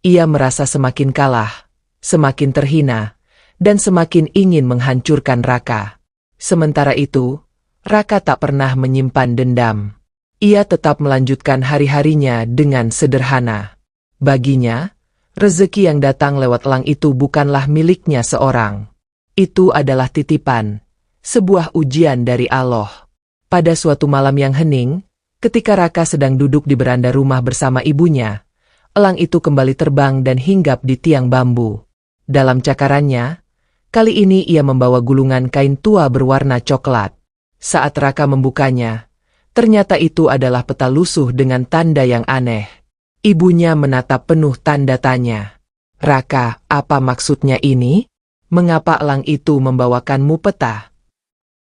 Ia merasa semakin kalah, semakin terhina, dan semakin ingin menghancurkan Raka. Sementara itu, Raka tak pernah menyimpan dendam. Ia tetap melanjutkan hari-harinya dengan sederhana. Baginya, rezeki yang datang lewat elang itu bukanlah miliknya seorang. Itu adalah titipan, sebuah ujian dari Allah. Pada suatu malam yang hening, ketika Raka sedang duduk di beranda rumah bersama ibunya, elang itu kembali terbang dan hinggap di tiang bambu. Dalam cakarannya, kali ini ia membawa gulungan kain tua berwarna coklat. Saat Raka membukanya, ternyata itu adalah peta lusuh dengan tanda yang aneh. Ibunya menatap penuh tanda tanya. "Raka, apa maksudnya ini? Mengapa elang itu membawakanmu peta?"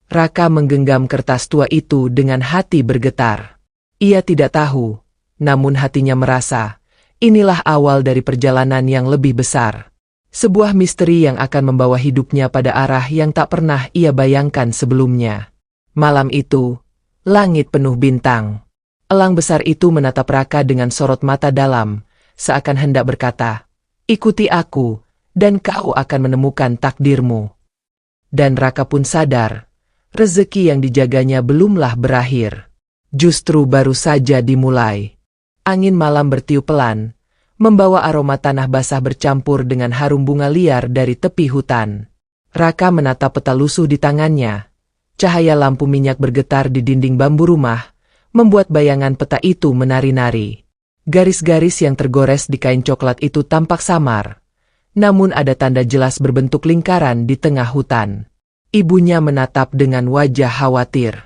Raka menggenggam kertas tua itu dengan hati bergetar. Ia tidak tahu, namun hatinya merasa, inilah awal dari perjalanan yang lebih besar. Sebuah misteri yang akan membawa hidupnya pada arah yang tak pernah ia bayangkan sebelumnya. Malam itu, langit penuh bintang. Elang besar itu menatap Raka dengan sorot mata dalam, seakan hendak berkata, "Ikuti aku, dan kau akan menemukan takdirmu." Dan Raka pun sadar, rezeki yang dijaganya belumlah berakhir. Justru baru saja dimulai. Angin malam bertiup pelan, membawa aroma tanah basah bercampur dengan harum bunga liar dari tepi hutan. Raka menatap peta lusuh di tangannya. Cahaya lampu minyak bergetar di dinding bambu rumah, membuat bayangan peta itu menari-nari. Garis-garis yang tergores di kain coklat itu tampak samar, namun ada tanda jelas berbentuk lingkaran di tengah hutan. Ibunya menatap dengan wajah khawatir.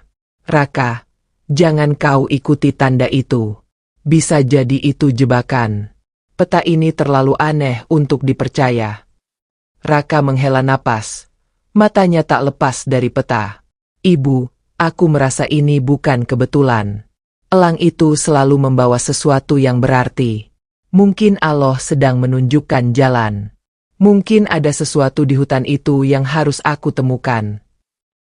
"Raka, jangan kau ikuti tanda itu. Bisa jadi itu jebakan. Peta ini terlalu aneh untuk dipercaya." Raka menghela napas. Matanya tak lepas dari peta. "Ibu, aku merasa ini bukan kebetulan. Elang itu selalu membawa sesuatu yang berarti. Mungkin Allah sedang menunjukkan jalan. Mungkin ada sesuatu di hutan itu yang harus aku temukan."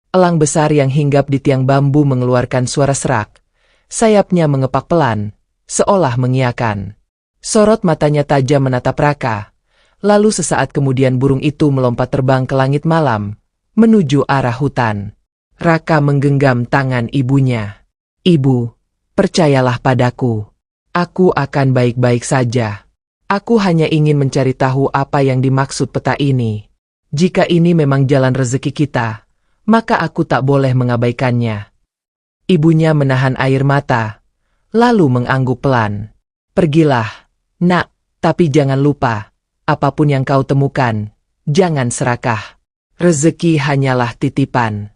Elang besar yang hinggap di tiang bambu mengeluarkan suara serak. Sayapnya mengepak pelan, seolah mengiyakan. Sorot matanya tajam menatap Raka. Lalu sesaat kemudian burung itu melompat terbang ke langit malam, menuju arah hutan. Raka menggenggam tangan ibunya. "Ibu, percayalah padaku. Aku akan baik-baik saja. Aku hanya ingin mencari tahu apa yang dimaksud peta ini. Jika ini memang jalan rezeki kita, maka aku tak boleh mengabaikannya." Ibunya menahan air mata, lalu mengangguk pelan. "Pergilah, Nak, tapi jangan lupa, apapun yang kau temukan, jangan serakah. Rezeki hanyalah titipan."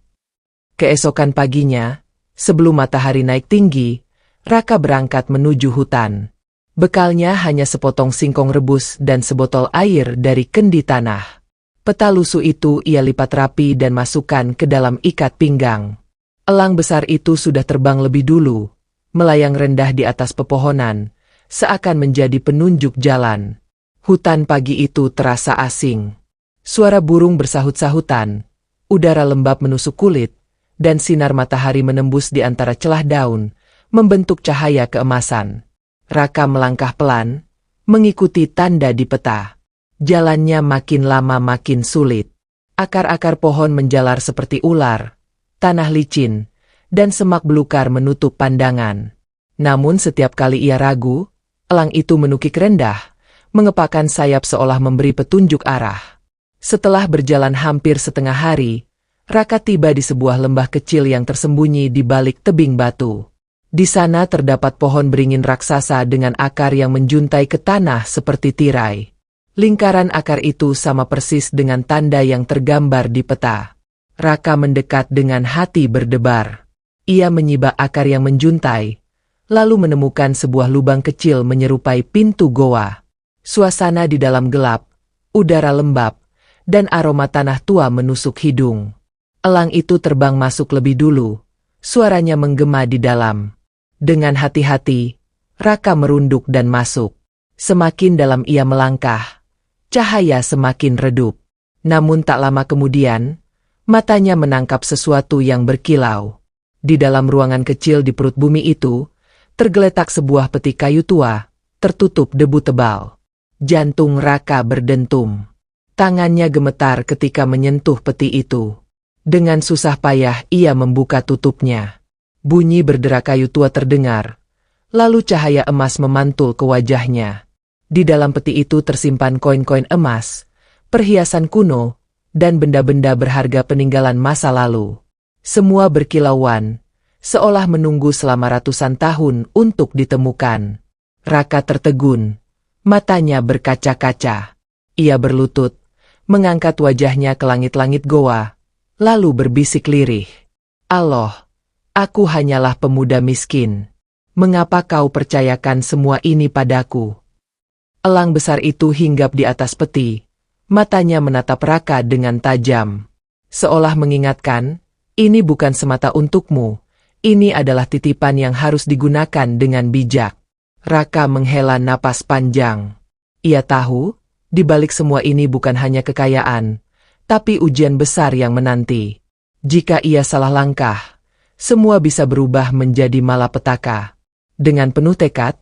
Keesokan paginya, sebelum matahari naik tinggi, Raka berangkat menuju hutan. Bekalnya hanya sepotong singkong rebus dan sebotol air dari kendi tanah. Peta lusuh itu ia lipat rapi dan masukkan ke dalam ikat pinggang. Elang besar itu sudah terbang lebih dulu, melayang rendah di atas pepohonan, seakan menjadi penunjuk jalan. Hutan pagi itu terasa asing. Suara burung bersahut-sahutan, udara lembab menusuk kulit, dan sinar matahari menembus di antara celah daun, membentuk cahaya keemasan. Raka melangkah pelan, mengikuti tanda di peta. Jalannya makin lama makin sulit. Akar-akar pohon menjalar seperti ular, tanah licin, dan semak belukar menutup pandangan. Namun setiap kali ia ragu, elang itu menukik rendah, mengepakkan sayap seolah memberi petunjuk arah. Setelah berjalan hampir setengah hari, Raka tiba di sebuah lembah kecil yang tersembunyi di balik tebing batu. Di sana terdapat pohon beringin raksasa dengan akar yang menjuntai ke tanah seperti tirai. Lingkaran akar itu sama persis dengan tanda yang tergambar di peta. Raka mendekat dengan hati berdebar. Ia menyibak akar yang menjuntai, lalu menemukan sebuah lubang kecil menyerupai pintu goa. Suasana di dalam gelap, udara lembab, dan aroma tanah tua menusuk hidung. Elang itu terbang masuk lebih dulu, suaranya menggema di dalam. Dengan hati-hati, Raka merunduk dan masuk. Semakin dalam ia melangkah, cahaya semakin redup. Namun tak lama kemudian, matanya menangkap sesuatu yang berkilau. Di dalam ruangan kecil di perut bumi itu, tergeletak sebuah peti kayu tua, tertutup debu tebal. Jantung Raka berdentum. Tangannya gemetar ketika menyentuh peti itu. Dengan susah payah ia membuka tutupnya. Bunyi berderak kayu tua terdengar. Lalu cahaya emas memantul ke wajahnya. Di dalam peti itu tersimpan koin-koin emas, perhiasan kuno, dan benda-benda berharga peninggalan masa lalu. Semua berkilauan, seolah menunggu selama ratusan tahun untuk ditemukan. Raka tertegun, matanya berkaca-kaca. Ia berlutut, mengangkat wajahnya ke langit-langit goa, lalu berbisik lirih. Allah, aku hanyalah pemuda miskin. Mengapa kau percayakan semua ini padaku? Elang besar itu hinggap di atas peti. Matanya menatap Raka dengan tajam. Seolah mengingatkan, ini bukan semata untukmu. Ini adalah titipan yang harus digunakan dengan bijak. Raka menghela napas panjang. Ia tahu, di balik semua ini bukan hanya kekayaan, tapi ujian besar yang menanti. Jika ia salah langkah, semua bisa berubah menjadi malapetaka. Dengan penuh tekad,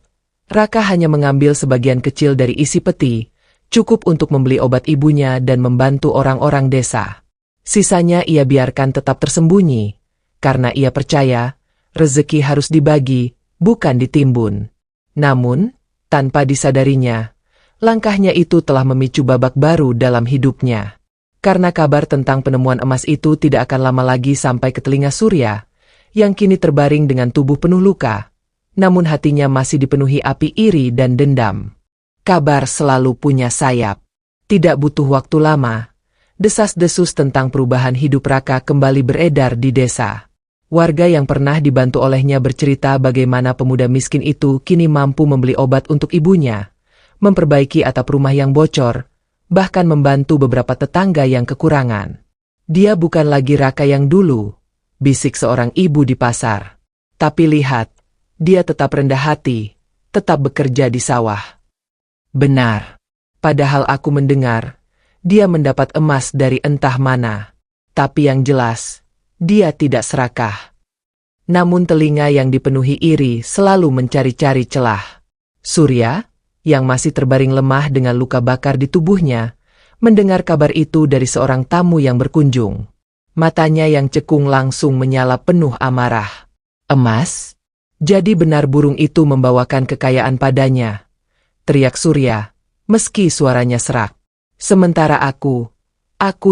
Raka hanya mengambil sebagian kecil dari isi peti, cukup untuk membeli obat ibunya dan membantu orang-orang desa. Sisanya ia biarkan tetap tersembunyi, karena ia percaya, rezeki harus dibagi, bukan ditimbun. Namun, tanpa disadarinya, langkahnya itu telah memicu babak baru dalam hidupnya. Karena kabar tentang penemuan emas itu tidak akan lama lagi sampai ke telinga Surya, yang kini terbaring dengan tubuh penuh luka. Namun hatinya masih dipenuhi api iri dan dendam. Kabar selalu punya sayap. Tidak butuh waktu lama, desas-desus tentang perubahan hidup Raka kembali beredar di desa. Warga yang pernah dibantu olehnya bercerita bagaimana pemuda miskin itu kini mampu membeli obat untuk ibunya, memperbaiki atap rumah yang bocor, bahkan membantu beberapa tetangga yang kekurangan. Dia bukan lagi Raka yang dulu, bisik seorang ibu di pasar. Tapi lihat, dia tetap rendah hati, tetap bekerja di sawah. Benar. Padahal aku mendengar, dia mendapat emas dari entah mana. Tapi yang jelas, dia tidak serakah. Namun telinga yang dipenuhi iri selalu mencari-cari celah. Surya, yang masih terbaring lemah dengan luka bakar di tubuhnya, mendengar kabar itu dari seorang tamu yang berkunjung. Matanya yang cekung langsung menyala penuh amarah. Emas? Jadi benar burung itu membawakan kekayaan padanya, teriak Surya, meski suaranya serak. Sementara aku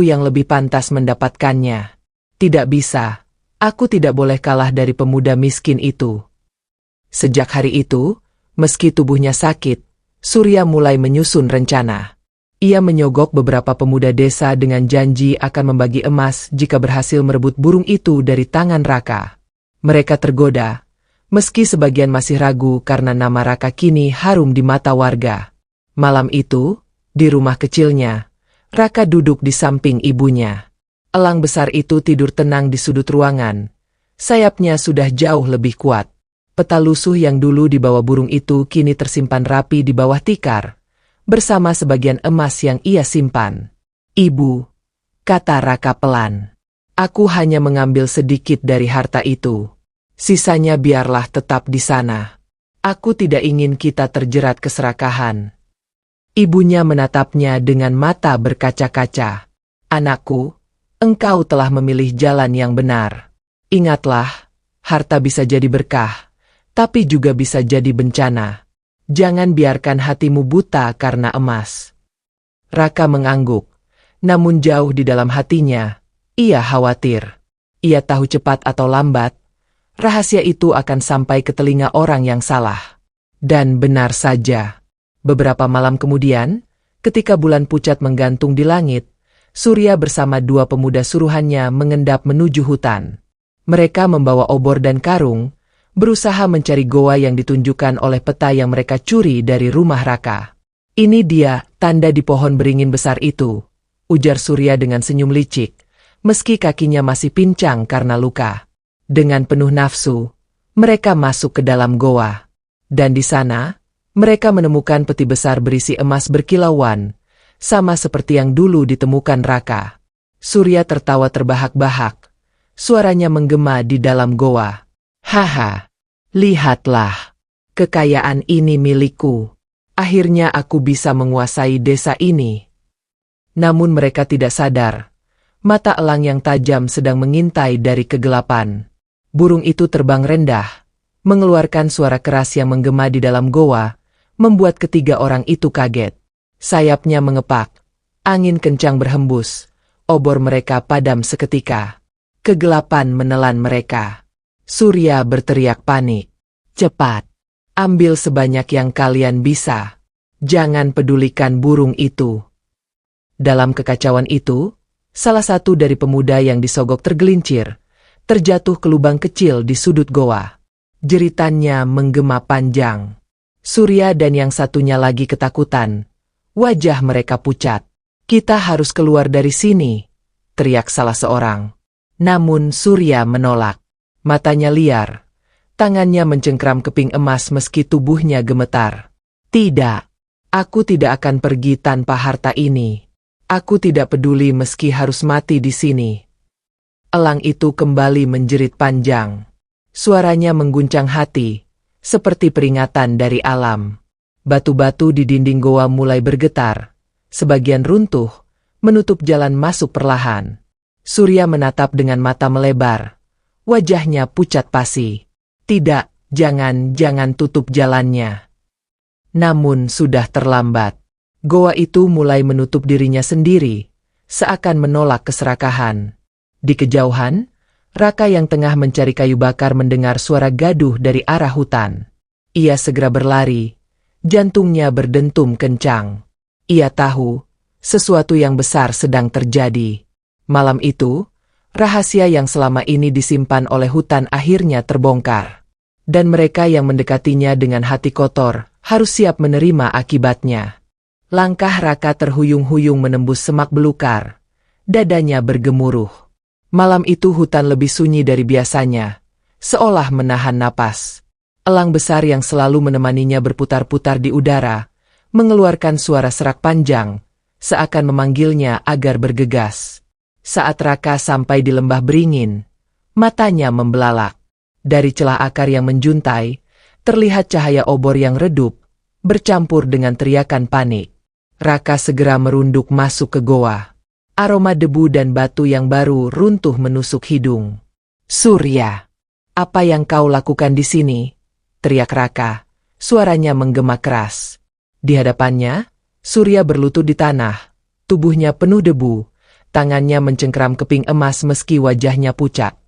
yang lebih pantas mendapatkannya. Tidak bisa, aku tidak boleh kalah dari pemuda miskin itu. Sejak hari itu, meski tubuhnya sakit, Surya mulai menyusun rencana. Ia menyogok beberapa pemuda desa dengan janji akan membagi emas jika berhasil merebut burung itu dari tangan Raka. Mereka tergoda, meski sebagian masih ragu karena nama Raka kini harum di mata warga. Malam itu, di rumah kecilnya, Raka duduk di samping ibunya. Elang besar itu tidur tenang di sudut ruangan. Sayapnya sudah jauh lebih kuat. Peta lusuh yang dulu dibawa burung itu kini tersimpan rapi di bawah tikar, bersama sebagian emas yang ia simpan. Ibu, kata Raka pelan, aku hanya mengambil sedikit dari harta itu. Sisanya biarlah tetap di sana. Aku tidak ingin kita terjerat keserakahan. Ibunya menatapnya dengan mata berkaca-kaca. Anakku, engkau telah memilih jalan yang benar. Ingatlah, harta bisa jadi berkah, tapi juga bisa jadi bencana. Jangan biarkan hatimu buta karena emas. Raka mengangguk, namun jauh di dalam hatinya, ia khawatir. Ia tahu cepat atau lambat, rahasia itu akan sampai ke telinga orang yang salah. Dan benar saja. Beberapa malam kemudian, ketika bulan pucat menggantung di langit, Surya bersama dua pemuda suruhannya mengendap menuju hutan. Mereka membawa obor dan karung, berusaha mencari goa yang ditunjukkan oleh peta yang mereka curi dari rumah Raka. Ini dia, tanda di pohon beringin besar itu, ujar Surya dengan senyum licik, meski kakinya masih pincang karena luka. Dengan penuh nafsu, mereka masuk ke dalam goa. Dan di sana, mereka menemukan peti besar berisi emas berkilauan, sama seperti yang dulu ditemukan Raka. Surya tertawa terbahak-bahak. Suaranya menggema di dalam goa. Haha, lihatlah. Kekayaan ini milikku. Akhirnya aku bisa menguasai desa ini. Namun mereka tidak sadar. Mata elang yang tajam sedang mengintai dari kegelapan. Burung itu terbang rendah, mengeluarkan suara keras yang menggema di dalam goa, membuat ketiga orang itu kaget. Sayapnya mengepak, angin kencang berhembus, obor mereka padam seketika. Kegelapan menelan mereka. Surya berteriak panik. Cepat, ambil sebanyak yang kalian bisa. Jangan pedulikan burung itu. Dalam kekacauan itu, salah satu dari pemuda yang disogok tergelincir, terjatuh ke lubang kecil di sudut goa. Jeritannya menggema panjang. Surya dan yang satunya lagi ketakutan. Wajah mereka pucat. Kita harus keluar dari sini, teriak salah seorang. Namun Surya menolak. Matanya liar. Tangannya mencengkram keping emas meski tubuhnya gemetar. Tidak, aku tidak akan pergi tanpa harta ini. Aku tidak peduli meski harus mati di sini. Elang itu kembali menjerit panjang. Suaranya mengguncang hati, seperti peringatan dari alam. Batu-batu di dinding goa mulai bergetar. Sebagian runtuh, menutup jalan masuk perlahan. Surya menatap dengan mata melebar. Wajahnya pucat pasi. Tidak, jangan tutup jalannya. Namun sudah terlambat. Goa itu mulai menutup dirinya sendiri, seakan menolak keserakahan. Di kejauhan, Raka yang tengah mencari kayu bakar mendengar suara gaduh dari arah hutan. Ia segera berlari, jantungnya berdentum kencang. Ia tahu, sesuatu yang besar sedang terjadi. Malam itu, rahasia yang selama ini disimpan oleh hutan akhirnya terbongkar. Dan mereka yang mendekatinya dengan hati kotor, harus siap menerima akibatnya. Langkah Raka terhuyung-huyung menembus semak belukar. Dadanya bergemuruh. Malam itu hutan lebih sunyi dari biasanya, seolah menahan napas. Elang besar yang selalu menemaninya berputar-putar di udara, mengeluarkan suara serak panjang, seakan memanggilnya agar bergegas. Saat Raka sampai di lembah beringin, matanya membelalak. Dari celah akar yang menjuntai, terlihat cahaya obor yang redup, bercampur dengan teriakan panik. Raka segera merunduk masuk ke goa. Aroma debu dan batu yang baru runtuh menusuk hidung. Surya, apa yang kau lakukan di sini? Teriak Raka, suaranya menggema keras. Di hadapannya, Surya berlutut di tanah, tubuhnya penuh debu, tangannya mencengkram keping emas meski wajahnya pucat.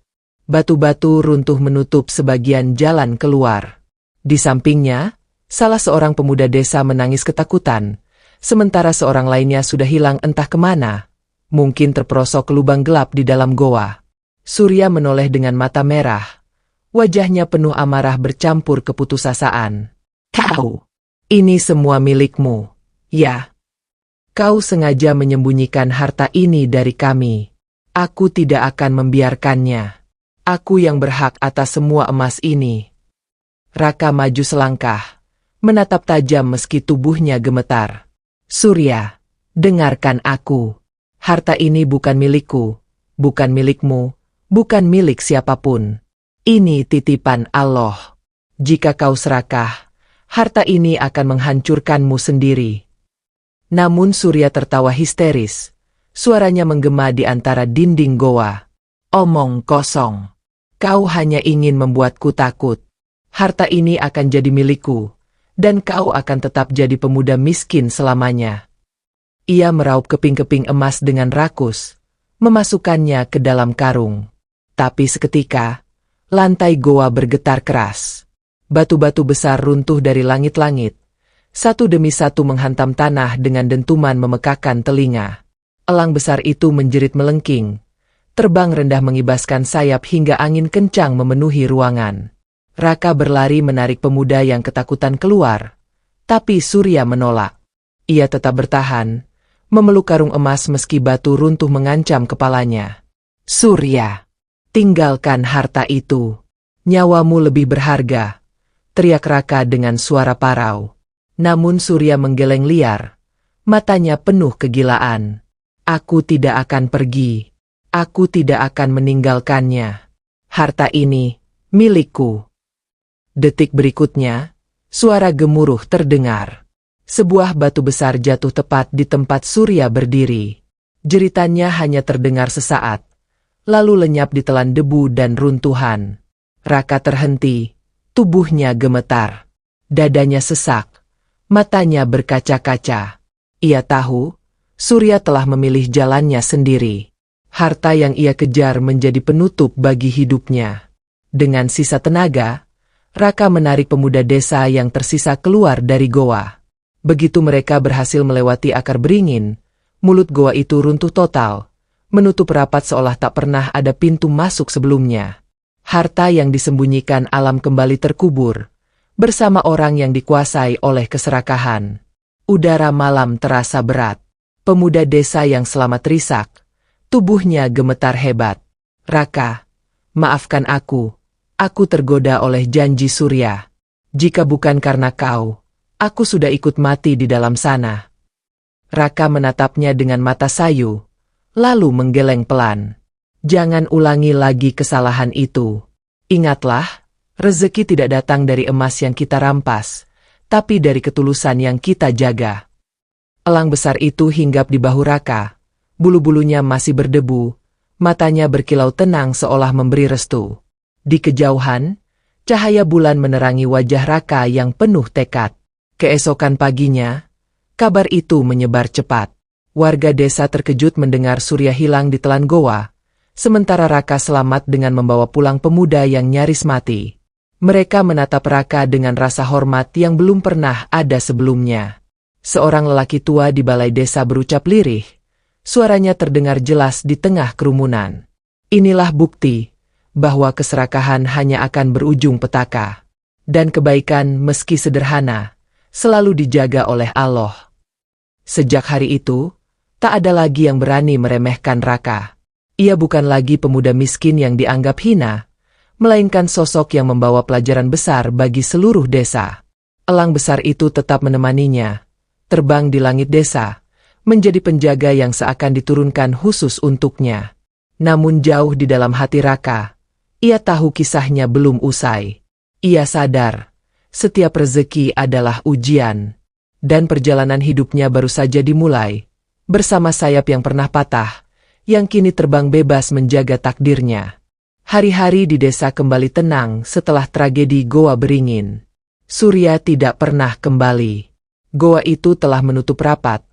Batu-batu runtuh menutup sebagian jalan keluar. Di sampingnya, salah seorang pemuda desa menangis ketakutan, sementara seorang lainnya sudah hilang entah kemana, mungkin terperosok ke lubang gelap di dalam goa. Surya menoleh dengan mata merah. Wajahnya penuh amarah bercampur keputusasaan. Kau, ini semua milikmu, ya. Kau sengaja menyembunyikan harta ini dari kami. Aku tidak akan membiarkannya. Aku yang berhak atas semua emas ini. Raka maju selangkah, menatap tajam meski tubuhnya gemetar. Surya, dengarkan aku. Harta ini bukan milikku, bukan milikmu, bukan milik siapapun. Ini titipan Allah. Jika kau serakah, harta ini akan menghancurkanmu sendiri. Namun Surya tertawa histeris. Suaranya menggema di antara dinding goa. Omong kosong. Kau hanya ingin membuatku takut. Harta ini akan jadi milikku, dan kau akan tetap jadi pemuda miskin selamanya. Ia meraup keping-keping emas dengan rakus, memasukkannya ke dalam karung. Tapi seketika, lantai goa bergetar keras. Batu-batu besar runtuh dari langit-langit. Satu demi satu menghantam tanah dengan dentuman memekakan telinga. Elang besar itu menjerit melengking. Terbang rendah mengibaskan sayap hingga angin kencang memenuhi ruangan. Raka berlari menarik pemuda yang ketakutan keluar. Tapi Surya menolak. Ia tetap bertahan, memeluk karung emas meski batu runtuh mengancam kepalanya. "Surya, tinggalkan harta itu. Nyawamu lebih berharga," teriak Raka dengan suara parau. Namun Surya menggeleng liar. Matanya penuh kegilaan. "Aku tidak akan pergi. Aku tidak akan meninggalkannya. Harta ini milikku." Detik berikutnya, suara gemuruh terdengar. Sebuah batu besar jatuh tepat di tempat Surya berdiri. Jeritannya hanya terdengar sesaat, lalu lenyap ditelan debu dan runtuhan. Raka terhenti, tubuhnya gemetar. Dadanya sesak, matanya berkaca-kaca. Ia tahu, Surya telah memilih jalannya sendiri. Harta yang ia kejar menjadi penutup bagi hidupnya. Dengan sisa tenaga, Raka menarik pemuda desa yang tersisa keluar dari goa. Begitu mereka berhasil melewati akar beringin, mulut goa itu runtuh total, menutup rapat seolah tak pernah ada pintu masuk sebelumnya. Harta yang disembunyikan alam kembali terkubur, bersama orang yang dikuasai oleh keserakahan. Udara malam terasa berat. Pemuda desa yang selamat risak, tubuhnya gemetar hebat. "Raka, maafkan aku tergoda oleh janji Surya. Jika bukan karena kau, aku sudah ikut mati di dalam sana." Raka menatapnya dengan mata sayu, lalu menggeleng pelan. "Jangan ulangi lagi kesalahan itu. Ingatlah, rezeki tidak datang dari emas yang kita rampas, tapi dari ketulusan yang kita jaga." Elang besar itu hinggap di bahu Raka. Bulu-bulunya masih berdebu, matanya berkilau tenang seolah memberi restu. Di kejauhan, cahaya bulan menerangi wajah Raka yang penuh tekad. Keesokan paginya, kabar itu menyebar cepat. Warga desa terkejut mendengar Surya hilang di telan goa, sementara Raka selamat dengan membawa pulang pemuda yang nyaris mati. Mereka menatap Raka dengan rasa hormat yang belum pernah ada sebelumnya. Seorang lelaki tua di balai desa berucap lirih. Suaranya terdengar jelas di tengah kerumunan. "Inilah bukti bahwa keserakahan hanya akan berujung petaka. Dan kebaikan meski sederhana, selalu dijaga oleh Allah." Sejak hari itu, tak ada lagi yang berani meremehkan Raka. Ia bukan lagi pemuda miskin yang dianggap hina, melainkan sosok yang membawa pelajaran besar bagi seluruh desa. Elang besar itu tetap menemaninya, terbang di langit desa, menjadi penjaga yang seakan diturunkan khusus untuknya. Namun jauh di dalam hati Raka, ia tahu kisahnya belum usai. Ia sadar, setiap rezeki adalah ujian, dan perjalanan hidupnya baru saja dimulai, bersama sayap yang pernah patah, yang kini terbang bebas menjaga takdirnya. Hari-hari di desa kembali tenang setelah tragedi Goa Beringin. Surya tidak pernah kembali. Goa itu telah menutup rapat,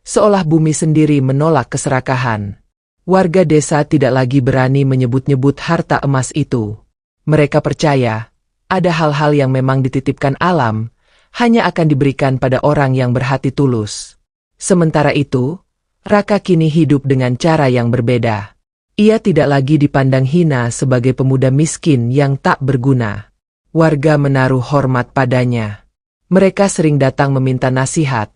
seolah bumi sendiri menolak keserakahan. Warga desa tidak lagi berani menyebut-nyebut harta emas itu. Mereka percaya, ada hal-hal yang memang dititipkan alam, hanya akan diberikan pada orang yang berhati tulus. Sementara itu, Raka kini hidup dengan cara yang berbeda. Ia tidak lagi dipandang hina sebagai pemuda miskin yang tak berguna. Warga menaruh hormat padanya. Mereka sering datang meminta nasihat,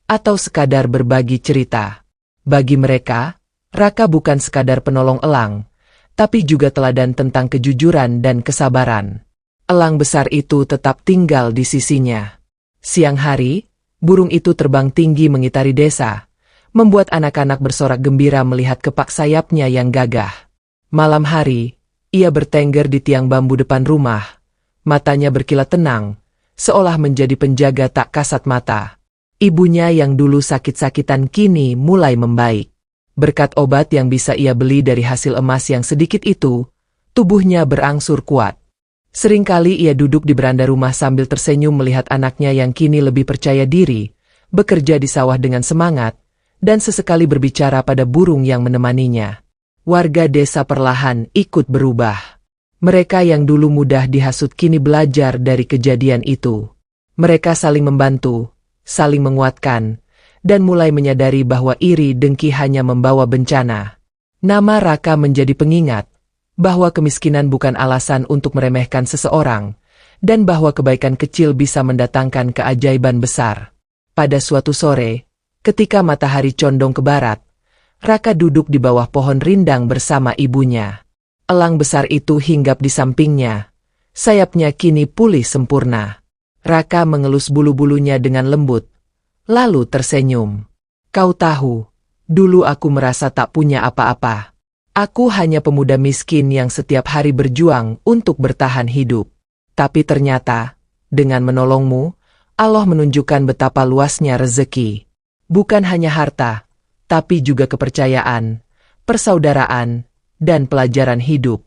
atau sekadar berbagi cerita. Bagi mereka, Raka bukan sekadar penolong elang, tapi juga teladan tentang kejujuran dan kesabaran. Elang besar itu tetap tinggal di sisinya. Siang hari, burung itu terbang tinggi mengitari desa, membuat anak-anak bersorak gembira melihat kepak sayapnya yang gagah. Malam hari, ia bertengger di tiang bambu depan rumah, matanya berkilat tenang, seolah menjadi penjaga tak kasat mata. Ibunya yang dulu sakit-sakitan kini mulai membaik. Berkat obat yang bisa ia beli dari hasil emas yang sedikit itu, tubuhnya berangsur kuat. Seringkali ia duduk di beranda rumah sambil tersenyum melihat anaknya yang kini lebih percaya diri, bekerja di sawah dengan semangat, dan sesekali berbicara pada burung yang menemaninya. Warga desa perlahan ikut berubah. Mereka yang dulu mudah dihasut kini belajar dari kejadian itu. Mereka saling membantu, saling menguatkan, dan mulai menyadari bahwa iri dengki hanya membawa bencana. Nama Raka menjadi pengingat bahwa kemiskinan bukan alasan untuk meremehkan seseorang, dan bahwa kebaikan kecil bisa mendatangkan keajaiban besar. Pada suatu sore, Ketika matahari condong ke barat, Raka duduk di bawah pohon rindang bersama ibunya. Elang besar itu hinggap di sampingnya. Sayapnya kini pulih sempurna. Raka mengelus bulu-bulunya dengan lembut, lalu tersenyum. Kau tahu, dulu aku merasa tak punya apa-apa. Aku hanya pemuda miskin yang setiap hari berjuang untuk bertahan hidup. Tapi ternyata, dengan menolongmu, Allah menunjukkan betapa luasnya rezeki. Bukan hanya harta, tapi juga kepercayaan, persaudaraan, dan pelajaran hidup.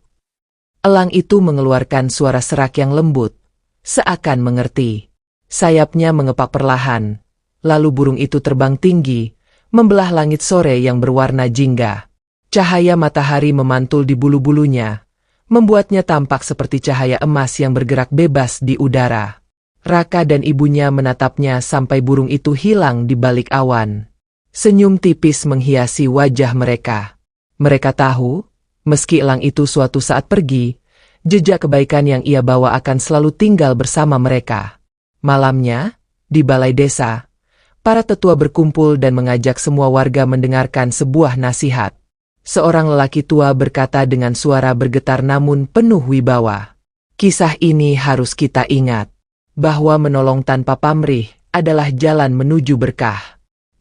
Elang itu mengeluarkan suara serak yang lembut, seakan mengerti. Sayapnya mengepak perlahan, lalu burung itu terbang tinggi, membelah langit sore yang berwarna jingga. Cahaya matahari memantul di bulu-bulunya, membuatnya tampak seperti cahaya emas yang bergerak bebas di udara. Raka dan ibunya menatapnya sampai burung itu hilang di balik awan. Senyum tipis menghiasi wajah mereka. Mereka tahu, meski elang itu suatu saat pergi, jejak kebaikan yang ia bawa akan selalu tinggal bersama mereka. Malamnya, di balai desa, para tetua berkumpul dan mengajak semua warga mendengarkan sebuah nasihat. Seorang lelaki tua berkata dengan suara bergetar namun penuh wibawa. Kisah ini harus kita ingat, bahwa menolong tanpa pamrih adalah jalan menuju berkah.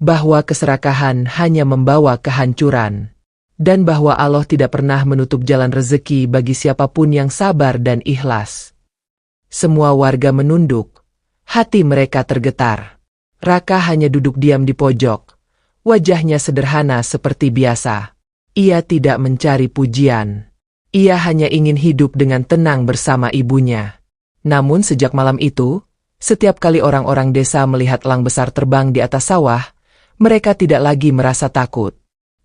Bahwa keserakahan hanya membawa kehancuran. Dan bahwa Allah tidak pernah menutup jalan rezeki bagi siapapun yang sabar dan ikhlas. Semua warga menunduk, hati mereka tergetar. Raka hanya duduk diam di pojok. Wajahnya sederhana seperti biasa. Ia tidak mencari pujian. Ia hanya ingin hidup dengan tenang bersama ibunya. Namun sejak malam itu, setiap kali orang-orang desa melihat elang besar terbang di atas sawah, mereka tidak lagi merasa takut.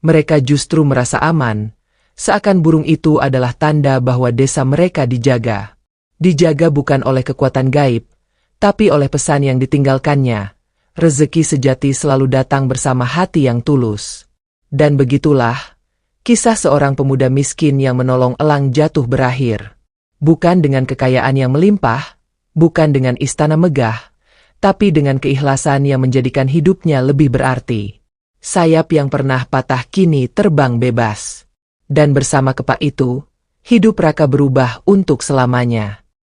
Mereka justru merasa aman, seakan burung itu adalah tanda bahwa desa mereka dijaga. Dijaga bukan oleh kekuatan gaib, tapi oleh pesan yang ditinggalkannya. Rezeki sejati selalu datang bersama hati yang tulus. Dan begitulah, kisah seorang pemuda miskin yang menolong elang jatuh berakhir. Bukan dengan kekayaan yang melimpah, bukan dengan istana megah, tapi dengan keikhlasan yang menjadikan hidupnya lebih berarti. Sayap yang pernah patah kini terbang bebas. Dan bersama kepak itu, hidup Raka berubah untuk selamanya.